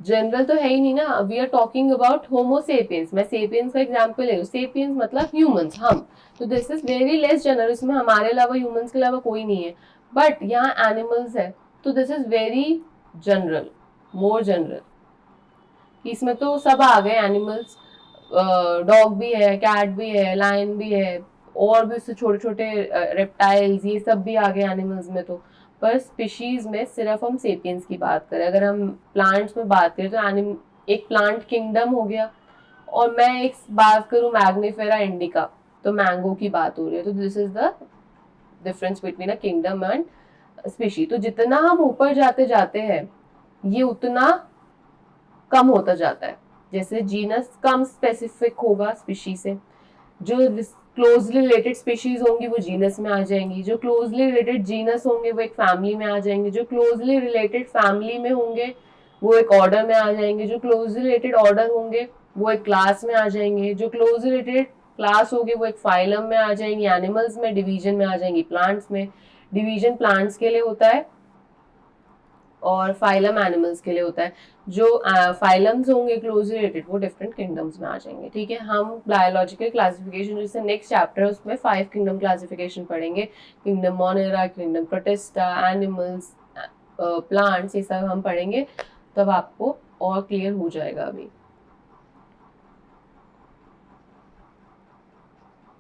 general तो है ही नहीं ना, we are talking about homo sapiens, मैं सेपियंस का एग्जांपल ले रही हूँ, सेपियंस मतलब ह्यूमंस, हम, तो this is very less general, इसमें हमारे अलावा ह्यूमंस के अलावा कोई नहीं है। बट यहाँ एनिमल्स है तो this is very general, more general, इसमें तो सब आ गए एनिमल्स, डॉग भी है, कैट भी है, लायन भी है, और भी उससे छोटे छोटे रेप्टाइल्स, ये सब भी आ गए एनिमल्स में। तो पर स्पीशीज में सिर्फ हम सेपियंस की बात करें, अगर हम प्लांट्स में बात करें तो एक प्लांट किंगडम हो गया, और मैं एक बात करूं मैग्निफेरा इंडिका, तो मैंगो की बात हो रही है, तो this is the difference between a kingdom and species. तो जितना हम ऊपर जाते जाते हैं ये उतना कम होता जाता है, जैसे जीनस कम स्पेसिफिक होगा स्पीशी से, जो क्लोजली रिलेटेड स्पीशीज होंगी वो जीनस में आ जाएंगी, जो क्लोजली रिलेटेड जीनस होंगे वो एक फैमिली में आ जाएंगे, जो क्लोजली रिलेटेड फैमिली में होंगे वो एक ऑर्डर में आ जाएंगे, जो क्लोजली रिलेटेड ऑर्डर होंगे वो एक क्लास में आ जाएंगे, जो क्लोजली रिलेटेड क्लास होंगे वो एक फाइलम में आ जाएंगे, एनिमल्स में डिवीजन में आ जाएंगी, प्लांट्स में डिवीजन प्लांट्स के लिए होता है और फाइलम एनिमल्स के लिए होता है। जो फाइलम्स होंगे क्लोज रिलेटेड वो डिफरेंट किंगडम्स में आ जाएंगे, ठीक है। हम बायोलॉजिकल क्लासिफिकेशन जैसे नेक्स्ट चैप्टर है उसमें 5 किंगडम क्लासिफिकेशन पढ़ेंगे, kingdom Monera, kingdom protista, animals, plants, ये सब हम पढ़ेंगे, तब आपको और क्लियर हो जाएगा अभी,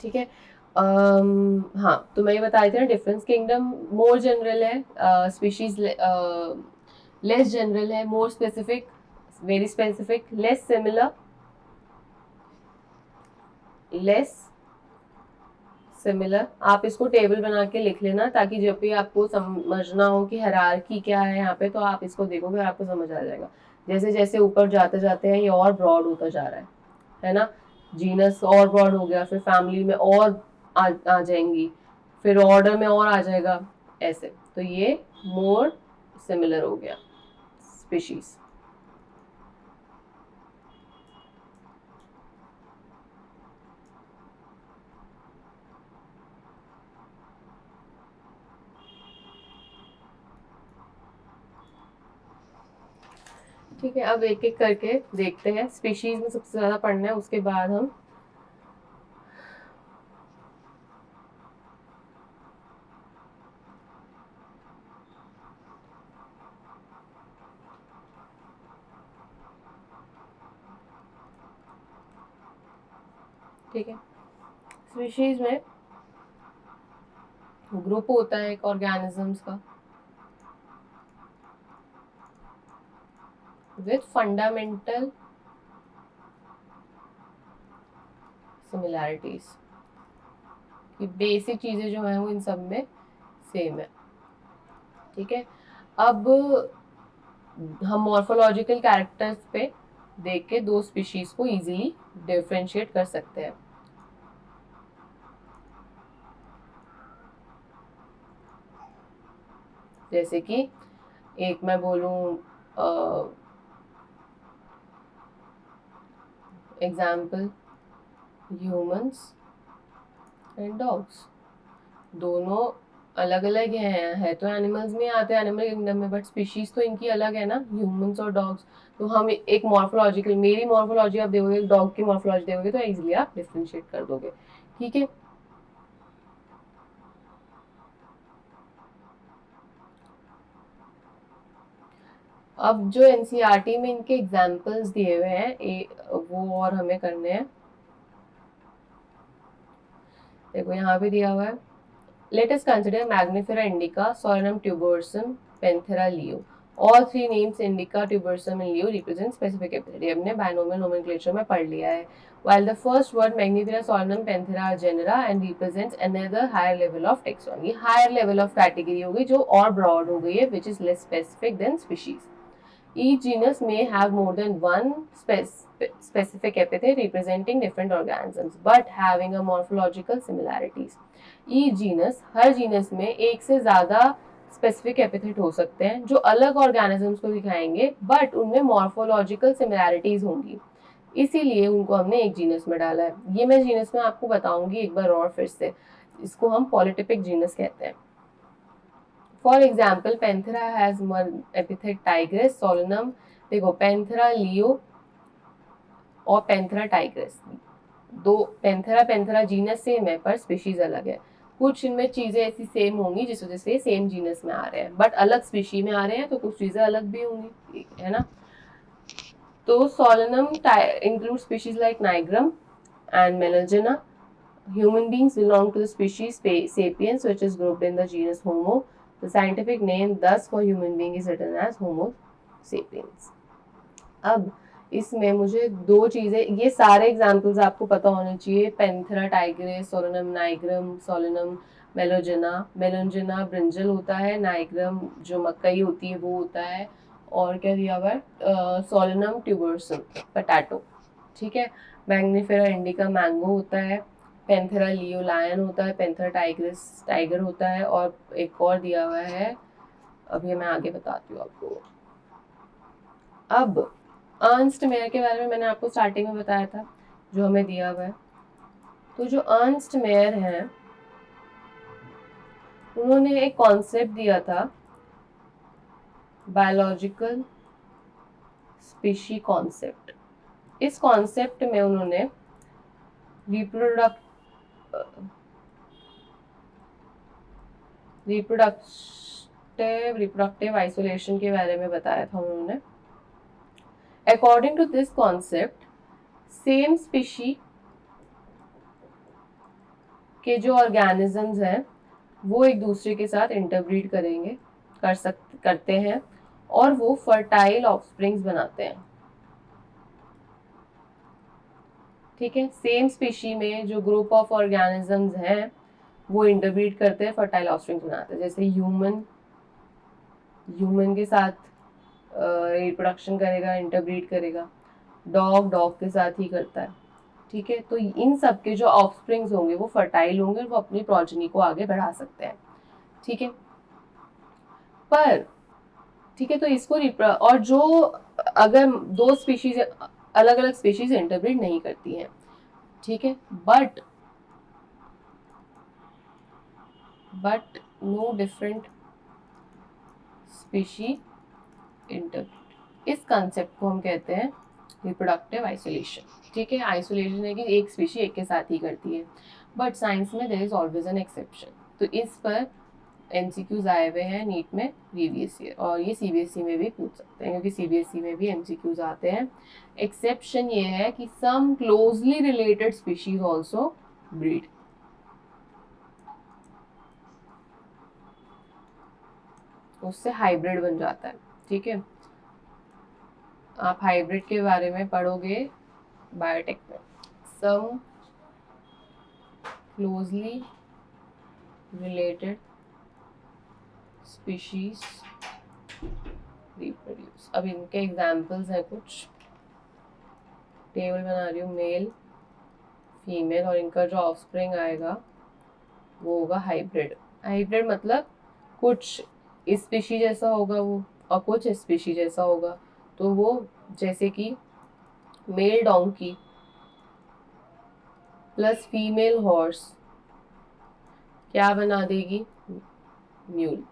ठीक है। हाँ, तो मैं ये बता रही थी ना डिफरेंस, किंगडम मोर जनरल है, स्पीशीज लेस जनरल है, more specific, very specific, less similar, less similar. आप इसको टेबल बना के लिख लेना ताकि जब भी आपको समझना हो कि हायरार्की क्या है यहाँ पे, तो आप इसको देखोगे और आपको समझ आ जाएगा। जैसे जैसे ऊपर जाते जाते हैं ये और ब्रॉड होता जा रहा है ना, जीनस और ब्रॉड हो गया, फिर फैमिली में और आ जाएंगी, फिर ऑर्डर में और आ जाएगा, ऐसे। तो ये मोर सिमिलर हो गया स्पीशीज। ठीक है, अब एक एक करके देखते हैं, स्पीशीज में सबसे ज्यादा पढ़ना है, उसके बाद हम ठीक है। स्पीशीज में ग्रुप होता है एक ऑर्गेनिजम्स का विथ फंडामेंटल सिमिलैरिटीज, कि बेसिक चीजें जो हैं वो इन सब में सेम है, ठीक है। अब हम मॉर्फोलॉजिकल कैरेक्टर्स पे देख के दो स्पीशीज को इजीली डिफरेंशिएट कर सकते हैं। जैसे कि एक मैं बोलूं एग्जाम्पल, ह्यूमंस एंड डॉग्स, दोनों अलग अलग है तो एनिमल्स में आते हैं, एनिमल किंगडम में, बट स्पीशीज तो इनकी अलग है ना, ह्यूमंस और डॉग्स। तो हम एक मॉर्फोलॉजिकल, मेरी मॉर्फोलॉजी आप देखोगे, डॉग की मॉर्फोलॉजी देखोगे तो इजीली आप डिफरेंशिएट कर दोगे, ठीक है। अब जो एनसीईआरटी में इनके एग्जाम्पल्स दिए हुए हैं वो और हमें करने हैं। देखो यहाँ पे दिया हुआ है, let us consider Magnifera indica, Solanum tubersum, Panthera leo. All three names indica, tubersum and leo represent specific epithet. ये हमने binomial nomenclature में पढ़ लिया है. While the first word Magnifera, Solanum, Panthera are genera and represents another higher level of taxonomy. ये higher level of category हो गई जो और broad हो गई है, which is less specific than species. Each genus may have more than one specific epithet representing different organisms, but having a morphological similarities. Each genus, her genus में एक से ज़्यादा स्पेसिफिक एपिथेट हो सकते हैं जो अलग ऑर्गेनिजम्स को दिखाएंगे, बट उनमें मॉर्फोलॉजिकल सिमिलैरिटीज होंगी, इसीलिए उनको हमने एक जीनस में डाला है। ये मैं जीनस में आपको बताऊंगी एक बार और फिर से, इसको हम पॉलिटिपिक जीनस कहते हैं। For example Panthera has epithet tigress, Solanum, देखो पैंथेरा लियो और पैंथेरा टाइग्रेस, दो पैंथेरा जीनस सेम है पर स्पीशीज अलग है। कुछ इनमें चीजें ऐसी सेम होंगी जिस वजह से सेम जीनस में आ रहे हैं, बट अलग स्पीशी में आ रहे हैं, तो कुछ चीजें अलग भी होंगी, है ना। तो Solanum include species like nigrum and melongena. Human beings belong to the species Sapiens, which is grouped in the genus Homo. The scientific name thus for human being is written as Homo sapiens. अब इसमें मुझे दो चीज़ें, ये सारे examples आपको पता होने चाहिए, Panthera tigris, Solanum nigrum, Solanum melongena brinjal होता है, नाइग्रम जो मकई होती है वो होता है, और क्या दिया हुआ है, सोलनम ट्यूबरसम पटाटो, ठीक है। मैग्निफेरा इंडिका मैंगो होता है, पैंथेरा लियो लायन होता है, पैंथेरा टाइग्रेस टाइगर होता है, और एक और दिया हुआ है, अभी मैं आगे बताती हूँ आपको। अब अर्नस्ट मेयर के बारे में मैंने आपको स्टार्टिंग में बताया था, जो हमें दिया हुआ है। तो जो अर्नस्ट मेयर हैं, उन्होंने एक कॉन्सेप्ट दिया था, बायोलॉजिकल स्पीशी कॉन्सेप्ट। इस कॉन्सेप्ट में उन्होंने रिप्रोडक्टिव आइसोलेशन के बारे में बताया था उन्होंने। According to this concept, same species के जो ऑर्गेनिजम्स हैं वो एक दूसरे के साथ इंटरब्रीड करते हैं और वो फर्टाइल ऑफस्प्रिंग्स बनाते हैं, ठीक है। सेम स्पीशी में जो ग्रुप ऑफ ऑर्गेनिजम्स हैं वो इंटरब्रीड करते हैं, फर्टाइल ऑफस्प्रिंग्स बनाते हैं। जैसे ह्यूमन के साथ रिप्रोडक्शन करेगा, इंटरब्रीड करेगा, डॉग के साथ ही करता है, ठीक है। तो इन सब के जो ऑफस्प्रिंग्स होंगे वो फर्टाइल होंगे, वो अपनी प्रोजेनी को आगे बढ़ा सकते हैं, ठीक है। पर ठीक है, तो इसको और जो अगर दो स्पीशीज अलग अलग स्पीशीज इंटरब्रीड नहीं करती हैं, ठीक है, but no different species interbreed, इस कंसेप्ट को हम कहते हैं रिप्रोडक्टिव आइसोलेशन, ठीक है। आइसोलेशन है कि एक स्पीशी एक के साथ ही करती है, बट साइंस में there is always an exception. तो इस पर एमसीक्यूज आए हुए हैं नीट में प्रीवियस ईयर, और ये सीबीएसई में भी पूछ सकते हैं क्योंकि सीबीएसई में भी एमसीक्यूज आते हैं। एक्सेप्शन ये है कि some closely related species also breed, उससे हाइब्रिड बन जाता है, ठीक है। आप हाइब्रिड के बारे में पढ़ोगे बायोटेक में। सम क्लोजली रिलेटेड स्पीशीज रिप्रोड्यूस। अब इनके एग्जाम्पल्स हैं, कुछ टेबल बना रही हूँ, मेल फीमेल, और इनका जो ऑफस्प्रिंग आएगा वो होगा हाइब्रिड। हाइब्रिड मतलब कुछ इस स्पीशी जैसा होगा वो और कुछ इस स्पीशी जैसा होगा, तो वो जैसे कि mail donkey plus female horse क्या बना देगी, म्यूल।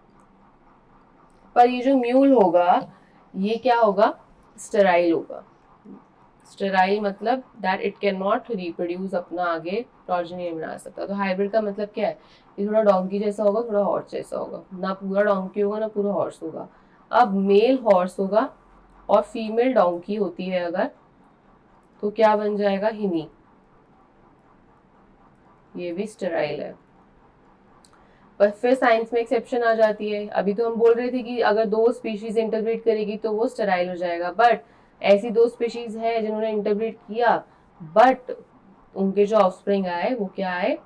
पर ये जो म्यूल होगा ये क्या होगा, स्टेराइल होगा। स्टेराइल मतलब that it can not reproduce, अपना आगे प्रोजेनी नहीं बना सकता। तो हाइब्रिड का मतलब क्या है, ये थोड़ा डोंकी जैसा होगा, थोड़ा हॉर्स जैसा होगा, ना पूरा डोंकी होगा ना पूरा हॉर्स होगा, अब मेल हॉर्स होगा और फीमेल डोंकी होती है अगर, तो क्या बन जाएगा, हिनी। ये भी स्टेराइल है। पर फिर साइंस में एक्सेप्शन आ जाती है। अभी तो हम बोल रहे थे कि अगर दो स्पीशीज इंटरब्रीड करेगी तो वो स्टेराइल हो जाएगा, बट ऐसी दो स्पीशीज है जिन्होंने इंटरब्रीड किया बट उनके जो ऑफस्प्रिंग आए वो क्या आए,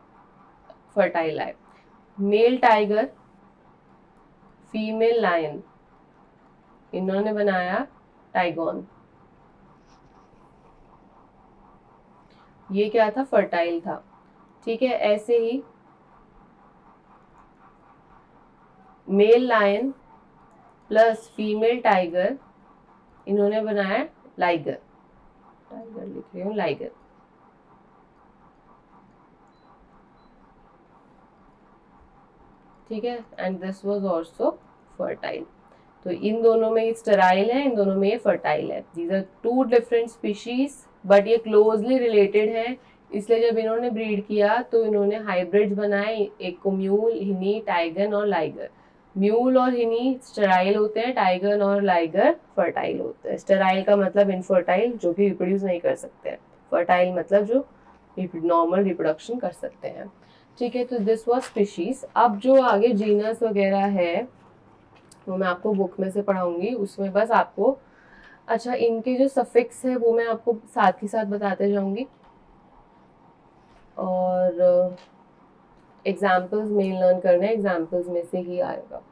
फर्टाइल आए। मेल टाइगर, फीमेल लायन, इन्होंने बनाया टाइगॉन। ये क्या था, फर्टाइल था। ठीक है, ऐसे ही male lion plus female tiger, इन्होंने बनाया लाइगर। टाइगर लिख रही हूँ, लाइगर। ठीक है, and this was also fertile. तो इन दोनों में ये स्टेराइल है, इन दोनों में ये फर्टाइल है। These are two different species but ये क्लोजली रिलेटेड है। इसलिए जब इन्होंने ब्रीड किया तो इन्होंने हाइब्रिड्स बनाए, एक को म्यूल, हिनी, टाइगन और लाइगर। म्यूल और हिनी स्टेराइल होते हैं, टाइगन और लाइगर फर्टाइल होते हैं। स्टेराइल का मतलब इनफर्टाइल, जो भी रिप्रोड्यूस नहीं कर सकते हैं। फर्टाइल मतलब जो नॉर्मल रिप्रोडक्शन कर सकते हैं। ठीक है, तो दिस वाज स्पीशीज। अब जो आगे जीनस वगैरह है वो मैं आपको बुक में से पढ़ाऊंगी, उसमें बस आपको, अच्छा इनके जो सफिक्स है वो मैं आपको साथ ही साथ बताते जाऊंगी, और एग्जाम्पल्स मेन लर्न करने, एग्जाम्पल्स में से ही आएगा।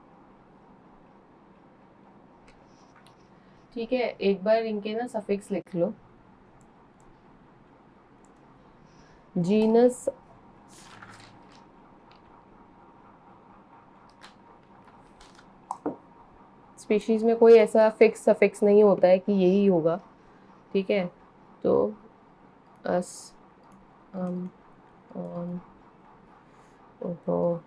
ठीक है, एक बार इनके ना सफिक्स लिख लो। जीनस स्पीशीज में कोई ऐसा फिक्स सफिक्स नहीं होता है कि यही होगा। ठीक है, तो अस, ऑन, ओहो,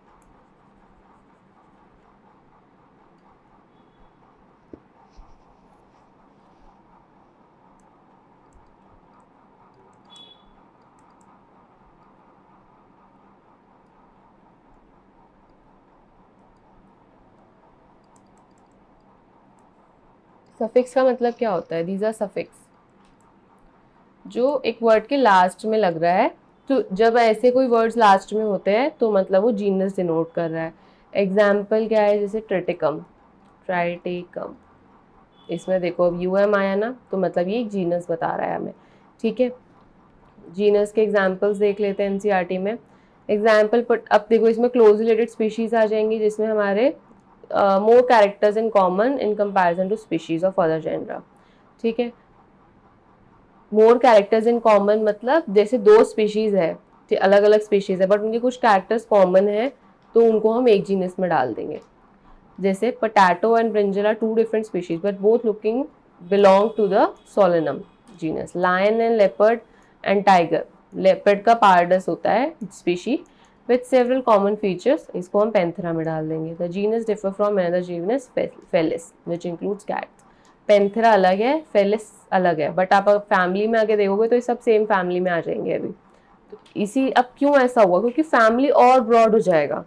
सफिक्स का मतलब क्या होता है, दीज आर सफिक्स जो एक वर्ड के लास्ट में लग रहा है। तो जब ऐसे कोई वर्ड्स लास्ट में होते हैं तो मतलब वो जीनस डिनोट कर रहा है। एग्जाम्पल क्या है, जैसे ट्रिटिकम, ट्राइटिकम, इसमें देखो अब यूएम आया ना, तो मतलब ये एक जीनस बता रहा है हमें। ठीक है, जीनस के एग्जाम्पल्स देख लेते हैं एनसीईआरटी में। एग्जाम्पल अब देखो इसमें क्लोज रिलेटेड स्पीशीज आ जाएंगी जिसमें हमारे more characters in common in comparison to species of other genera. ठीक है, मोर कैरेक्टर्स इन कॉमन मतलब जैसे दो स्पीशीज है, अलग अलग स्पीशीज है बट उनके कुछ कैरेक्टर्स कॉमन है, तो उनको हम एक जीनस में डाल देंगे। जैसे potato and brinjal are two different species but both looking belong to the solanum genus. Lion and leopard and tiger, leopard का पार्डस होता है species with several common features, इसको हम पैंथेरा में डाल देंगे। The genus differ from another genus felis which includes cats. Panthera अलग है, फेलिस अलग है, बट आप फैमिली में आगे देखोगे तो ये सब सेम फैमिली में आ जाएंगे अभी। तो इसी, अब क्यों ऐसा हुआ, क्योंकि फैमिली और ब्रॉड हो जाएगा।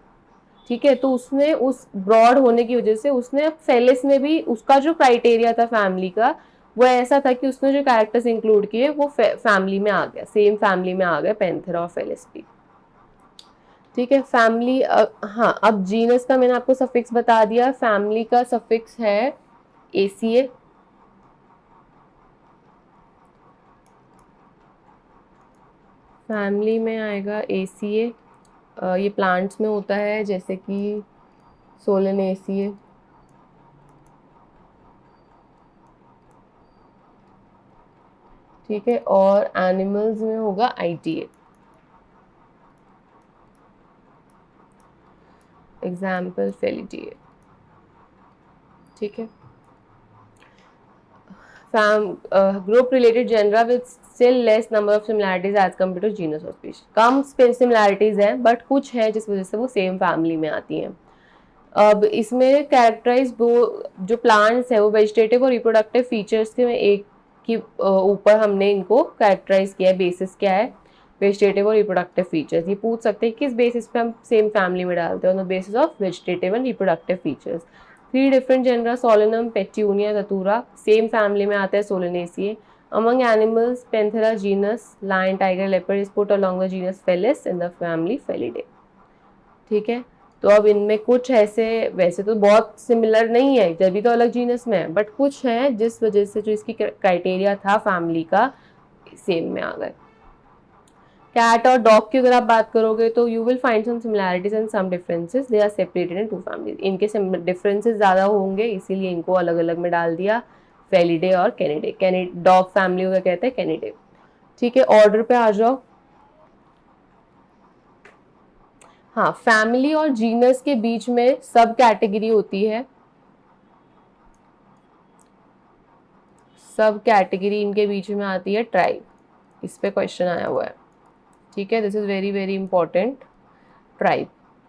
ठीक है, तो उसने उस ब्रॉड होने की वजह से उसने अब फेलिस में भी उसका जो क्राइटेरिया था फैमिली का वो ऐसा था कि उसने जो कैरेक्टर्स इंक्लूड किए वो फैमिली में आ गया, सेम फैमिली में आ गया पेंथेरा और फेलिस भी। ठीक है, फैमिली, हाँ अब जीनस का मैंने आपको सफिक्स बता दिया। फैमिली का सफिक्स है एसीए। फैमिली में आएगा एसीए, ये प्लांट्स में होता है जैसे कि सोलेनेसिए। ठीक है, और एनिमल्स में होगा आईटीए। Example felidae. ठीक है, group related genera with still less number of similarities as compare to genus और स्पीशीज। कम सिमिलैरिटीज हैं बट कुछ है जिस वजह से वो सेम फैमिली में आती हैं। अब इसमें कैरेक्टराइज वो जो प्लांट्स है वो वेजिटेटिव और रिप्रोडक्टिव फीचर्स के में एक की ऊपर हमने इनको कैरेक्टराइज किया है। बेसिस क्या है, वेजिटेटिव और रिप्रोडक्टिव फीचर्स। ये पूछ सकते हैं किस बेसिस पे हम सेम फैमिली में डालते हैं, on the basis of vegetative and reproductive features. 3 different genera Solanum, Petunia, dhatura, same family में आते हैं Solanaceae. Among animals Panthera genus, lion, tiger, leopard is put along the genus Felis in the family Felidae. ठीक है, तो अब इनमें कुछ ऐसे, वैसे तो बहुत सिमिलर नहीं है, जब भी तो अलग जीनस में है, बट कुछ है जिस वजह से जो इसकी क्राइटेरिया था फैमिली का सेम में आ गए. कैट और डॉग की अगर आप बात करोगे तो you will find some similarities and some differences, they are separated in 2 families. इनके डिफरेंसेस ज़्यादा होंगे इसीलिए इनको अलग अलग में डाल दिया, फेलिडे और कैनिडे. डॉग फैमिली को कहते हैं कैनिडे. ठीक है, ऑर्डर पे आ जाओ. हाँ, फैमिली और जीनस के बीच में सब कैटेगरी होती है. सब कैटेगरी इनके बीच में आती है ट्राइब. इस पे क्वेश्चन आया हुआ है. ठीक है, this is very very important. Tribe,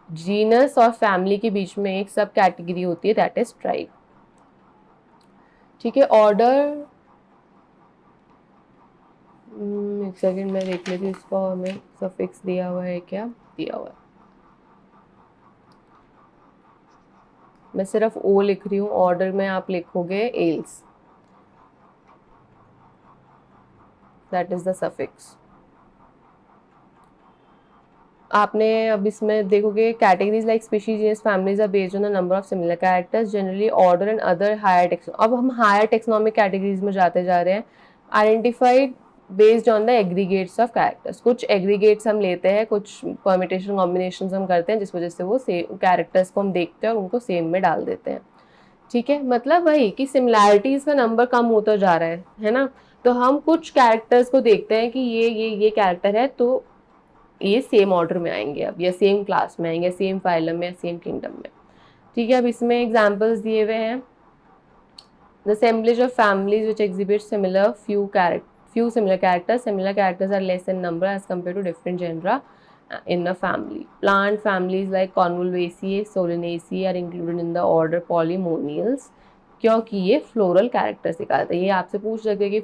genus और फैमिली के बीच में एक सब कैटेगरी होती है, दैट इज ट्राइब. ठीक है, ऑर्डर, एक सेकेंड मैं देख लेती हूँ इसको, हमें सफिक्स दिया हुआ है क्या, दिया हुआ है. मैं सिर्फ ओ लिख रही हूँ, ऑर्डर में आप लिखोगे ales, that is the suffix. आपने अब इसमें देखोगे categories like species, genus, families are based on the number of similar characters, generally order and other higher taxa. अब हम हायर टेक्सोनॉमिक कैटेगरीज में जाते जा रहे हैं. Identified based on the aggregates of characters. कुछ एग्रीगेट्स हम लेते हैं, कुछ परमिटेशन कॉम्बिनेशन हम करते हैं, जिस वजह से वो सेम कैरेक्टर्स को हम देखते हैं और उनको सेम में डाल देते हैं. ठीक है, मतलब वही कि सिमिलैरिटीज का नंबर कम होता जा रहा है ना. तो हम कुछ कैरेक्टर्स को देखते हैं कि ये कैरेक्टर है, तो ये सेम ऑर्डर में आएंगे अब, या सेम क्लास में आएंगे, सेम फाइलम में, सेम किंगडम में. ठीक है, अब इसमें एग्जांपल्स दिए हुए हैं. The assemblage of families which exhibit similar few similar characters. Similar characters are less in number as compared to different genera in a family. Plant families like Convolvulaceae, Solanaceae are included in the order Polymonials क्योंकि ये floral characters दिखाते हैं. ये आपसे पूछ सकते हैं कि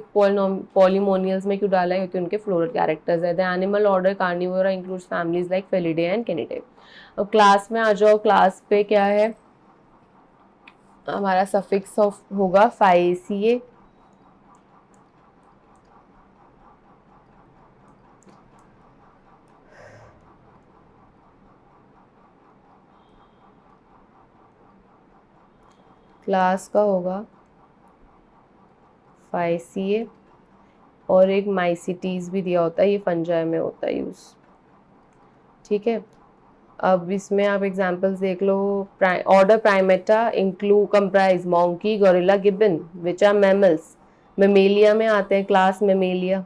पॉलीमोनियल्स में क्यों डाला है, क्योंकि उनके फ्लोरल कैरेक्टर्स है. The animal order Carnivora includes families like Felidae and Canidae. अब क्लास में आ जाओ. क्लास पे क्या है, हमारा सफिक्स ऑफ होगा फाइसिए. क्लास का होगा फाइसिए, और एक माइसिटीज भी दिया होता है, ये फंजाई में होता है यूज. ठीक है, अब इसमें आप एग्जांपल्स देख लो. Order Primata comprise monkey, gorilla, gibbon which are mammals. Mammalia में आते हैं, class Mammalia.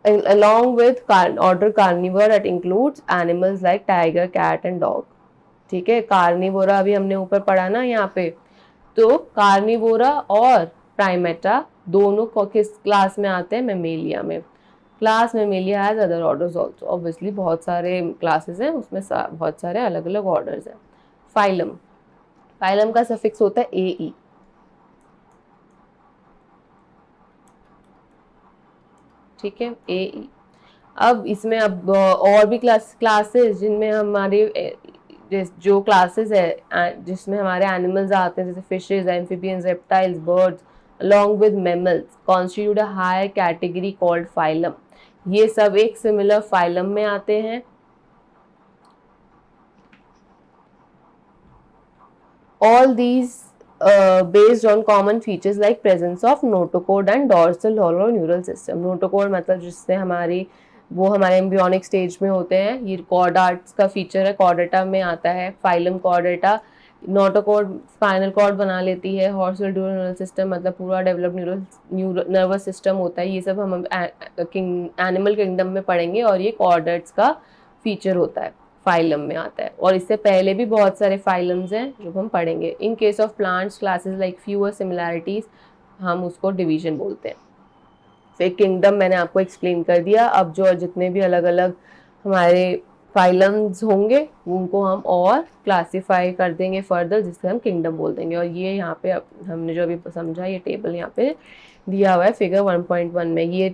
along with order carnivore that includes animals like tiger, cat and dog. ठीक है, कार्निवोरा अभी हमने ऊपर पढ़ा ना यहाँ पे, तो कार्निवोरा और प्राइमेटा दोनों किस क्लास में आते हैं, मेमेलिया में. Class Mammalia has other orders also. Obviously बहुत सारे क्लासेस हैं, उसमें बहुत सारे अलग अलग ऑर्डर्स हैं. फाइलम, फाइलम का सफिक्स होता है ए. ठीक है, ए. अब इसमें अब और भी क्लासेस जिनमें हमारे जो क्लासेस है जिसमें हमारे एनिमल्स आते हैं, जैसे fishes, amphibians, reptiles, birds along with mammals constitute a higher category called phylum. ये सब एक सिमिलर फाइलम में आते हैं. All these based on common features like presence of notochord and dorsal hollow neural system. notochord मतलब जिससे हमारे embryonic stage में होते हैं. ये कॉर्डाट्स का फीचर है, कॉर्डेटा में आता है. Phylum chordata. Notochord spinal cord बना लेती है. हॉर्सल ड्यूरल न्यूरल सिस्टम मतलब पूरा डेवलप नर्वस सिस्टम होता है. ये सब हम एनिमल किंगडम में पढ़ेंगे, और ये कॉर्डेट्स का फीचर होता है, फाइलम में आता है. और इससे पहले भी बहुत सारे फाइलम्स हैं जो हम पढ़ेंगे. In case of plants classes like fewer similarities, हम उसको डिवीजन बोलते हैं. फिर किंगडम मैंने आपको एक्सप्लेन कर दिया. अब जो जितने भी अलग अलग हमारे फाइलम्स होंगे उनको हम और क्लासीफाई कर देंगे फर्दर, जिससे हम किंगडम बोल देंगे. और ये यहाँ पे हमने जो अभी समझा, ये टेबल यहाँ पे दिया हुआ है फिगर 1.1 में. ये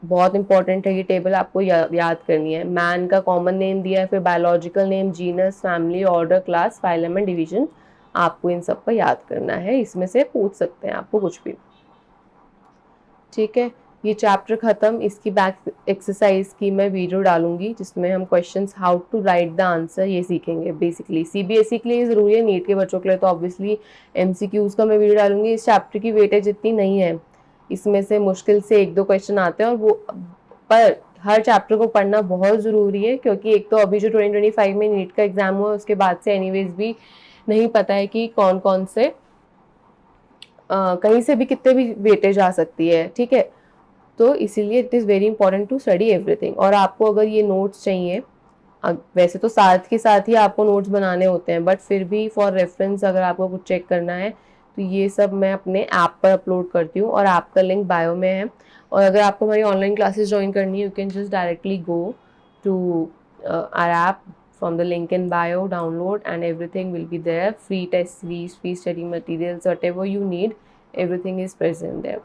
बहुत इंपॉर्टेंट है, ये टेबल आपको याद करनी है. मैन का कॉमन नेम दिया है, फिर biological name, genus, family, order, class, phylum and division आपको इन सब का याद करना है, इसमें से पूछ सकते हैं आपको कुछ भी। ठीक है, ये चैप्टर ख़त्म। इसकी बैक एक्सरसाइज की मैं वीडियो डालूंगी जिसमें हम questions how to write the answer ये सीखेंगे। बेसिकली सीबीएसई के लिए ज़रूरी है, नीट के बच्चों के लिए तो ऑब्वियसली एमसीक्यूज़ का मैं वीडियो डालूंगी। इस चैप्टर की वेटेज इतनी नहीं है, इसमें से मुश्किल से 1-2 क्वेश्चन आते हैं, और वो पर हर चैप्टर को पढ़ना बहुत ज़रूरी है, क्योंकि एक तो अभी जो 2025 में नीट का एग्ज़ाम हुआ उसके बाद से एनीवेज भी नहीं पता है कि कौन कौन से कहीं से भी कितने भी वेटेज आ सकती है। ठीक है, तो इसीलिए it is very important to study everything. और आपको अगर ये नोट्स चाहिए, वैसे तो साथ के साथ ही आपको नोट्स बनाने होते हैं, बट फिर भी फॉर रेफरेंस अगर आपको कुछ चेक करना है तो ये सब मैं अपने ऐप पर अपलोड करती हूँ, और ऐप का लिंक बायो में है। और अगर आपको हमारी ऑनलाइन क्लासेस ज्वाइन करनी है, you can just directly go to our app from the link in bio, download, and everything will be there. Free test series, free study materials, whatever you need, everything is present there.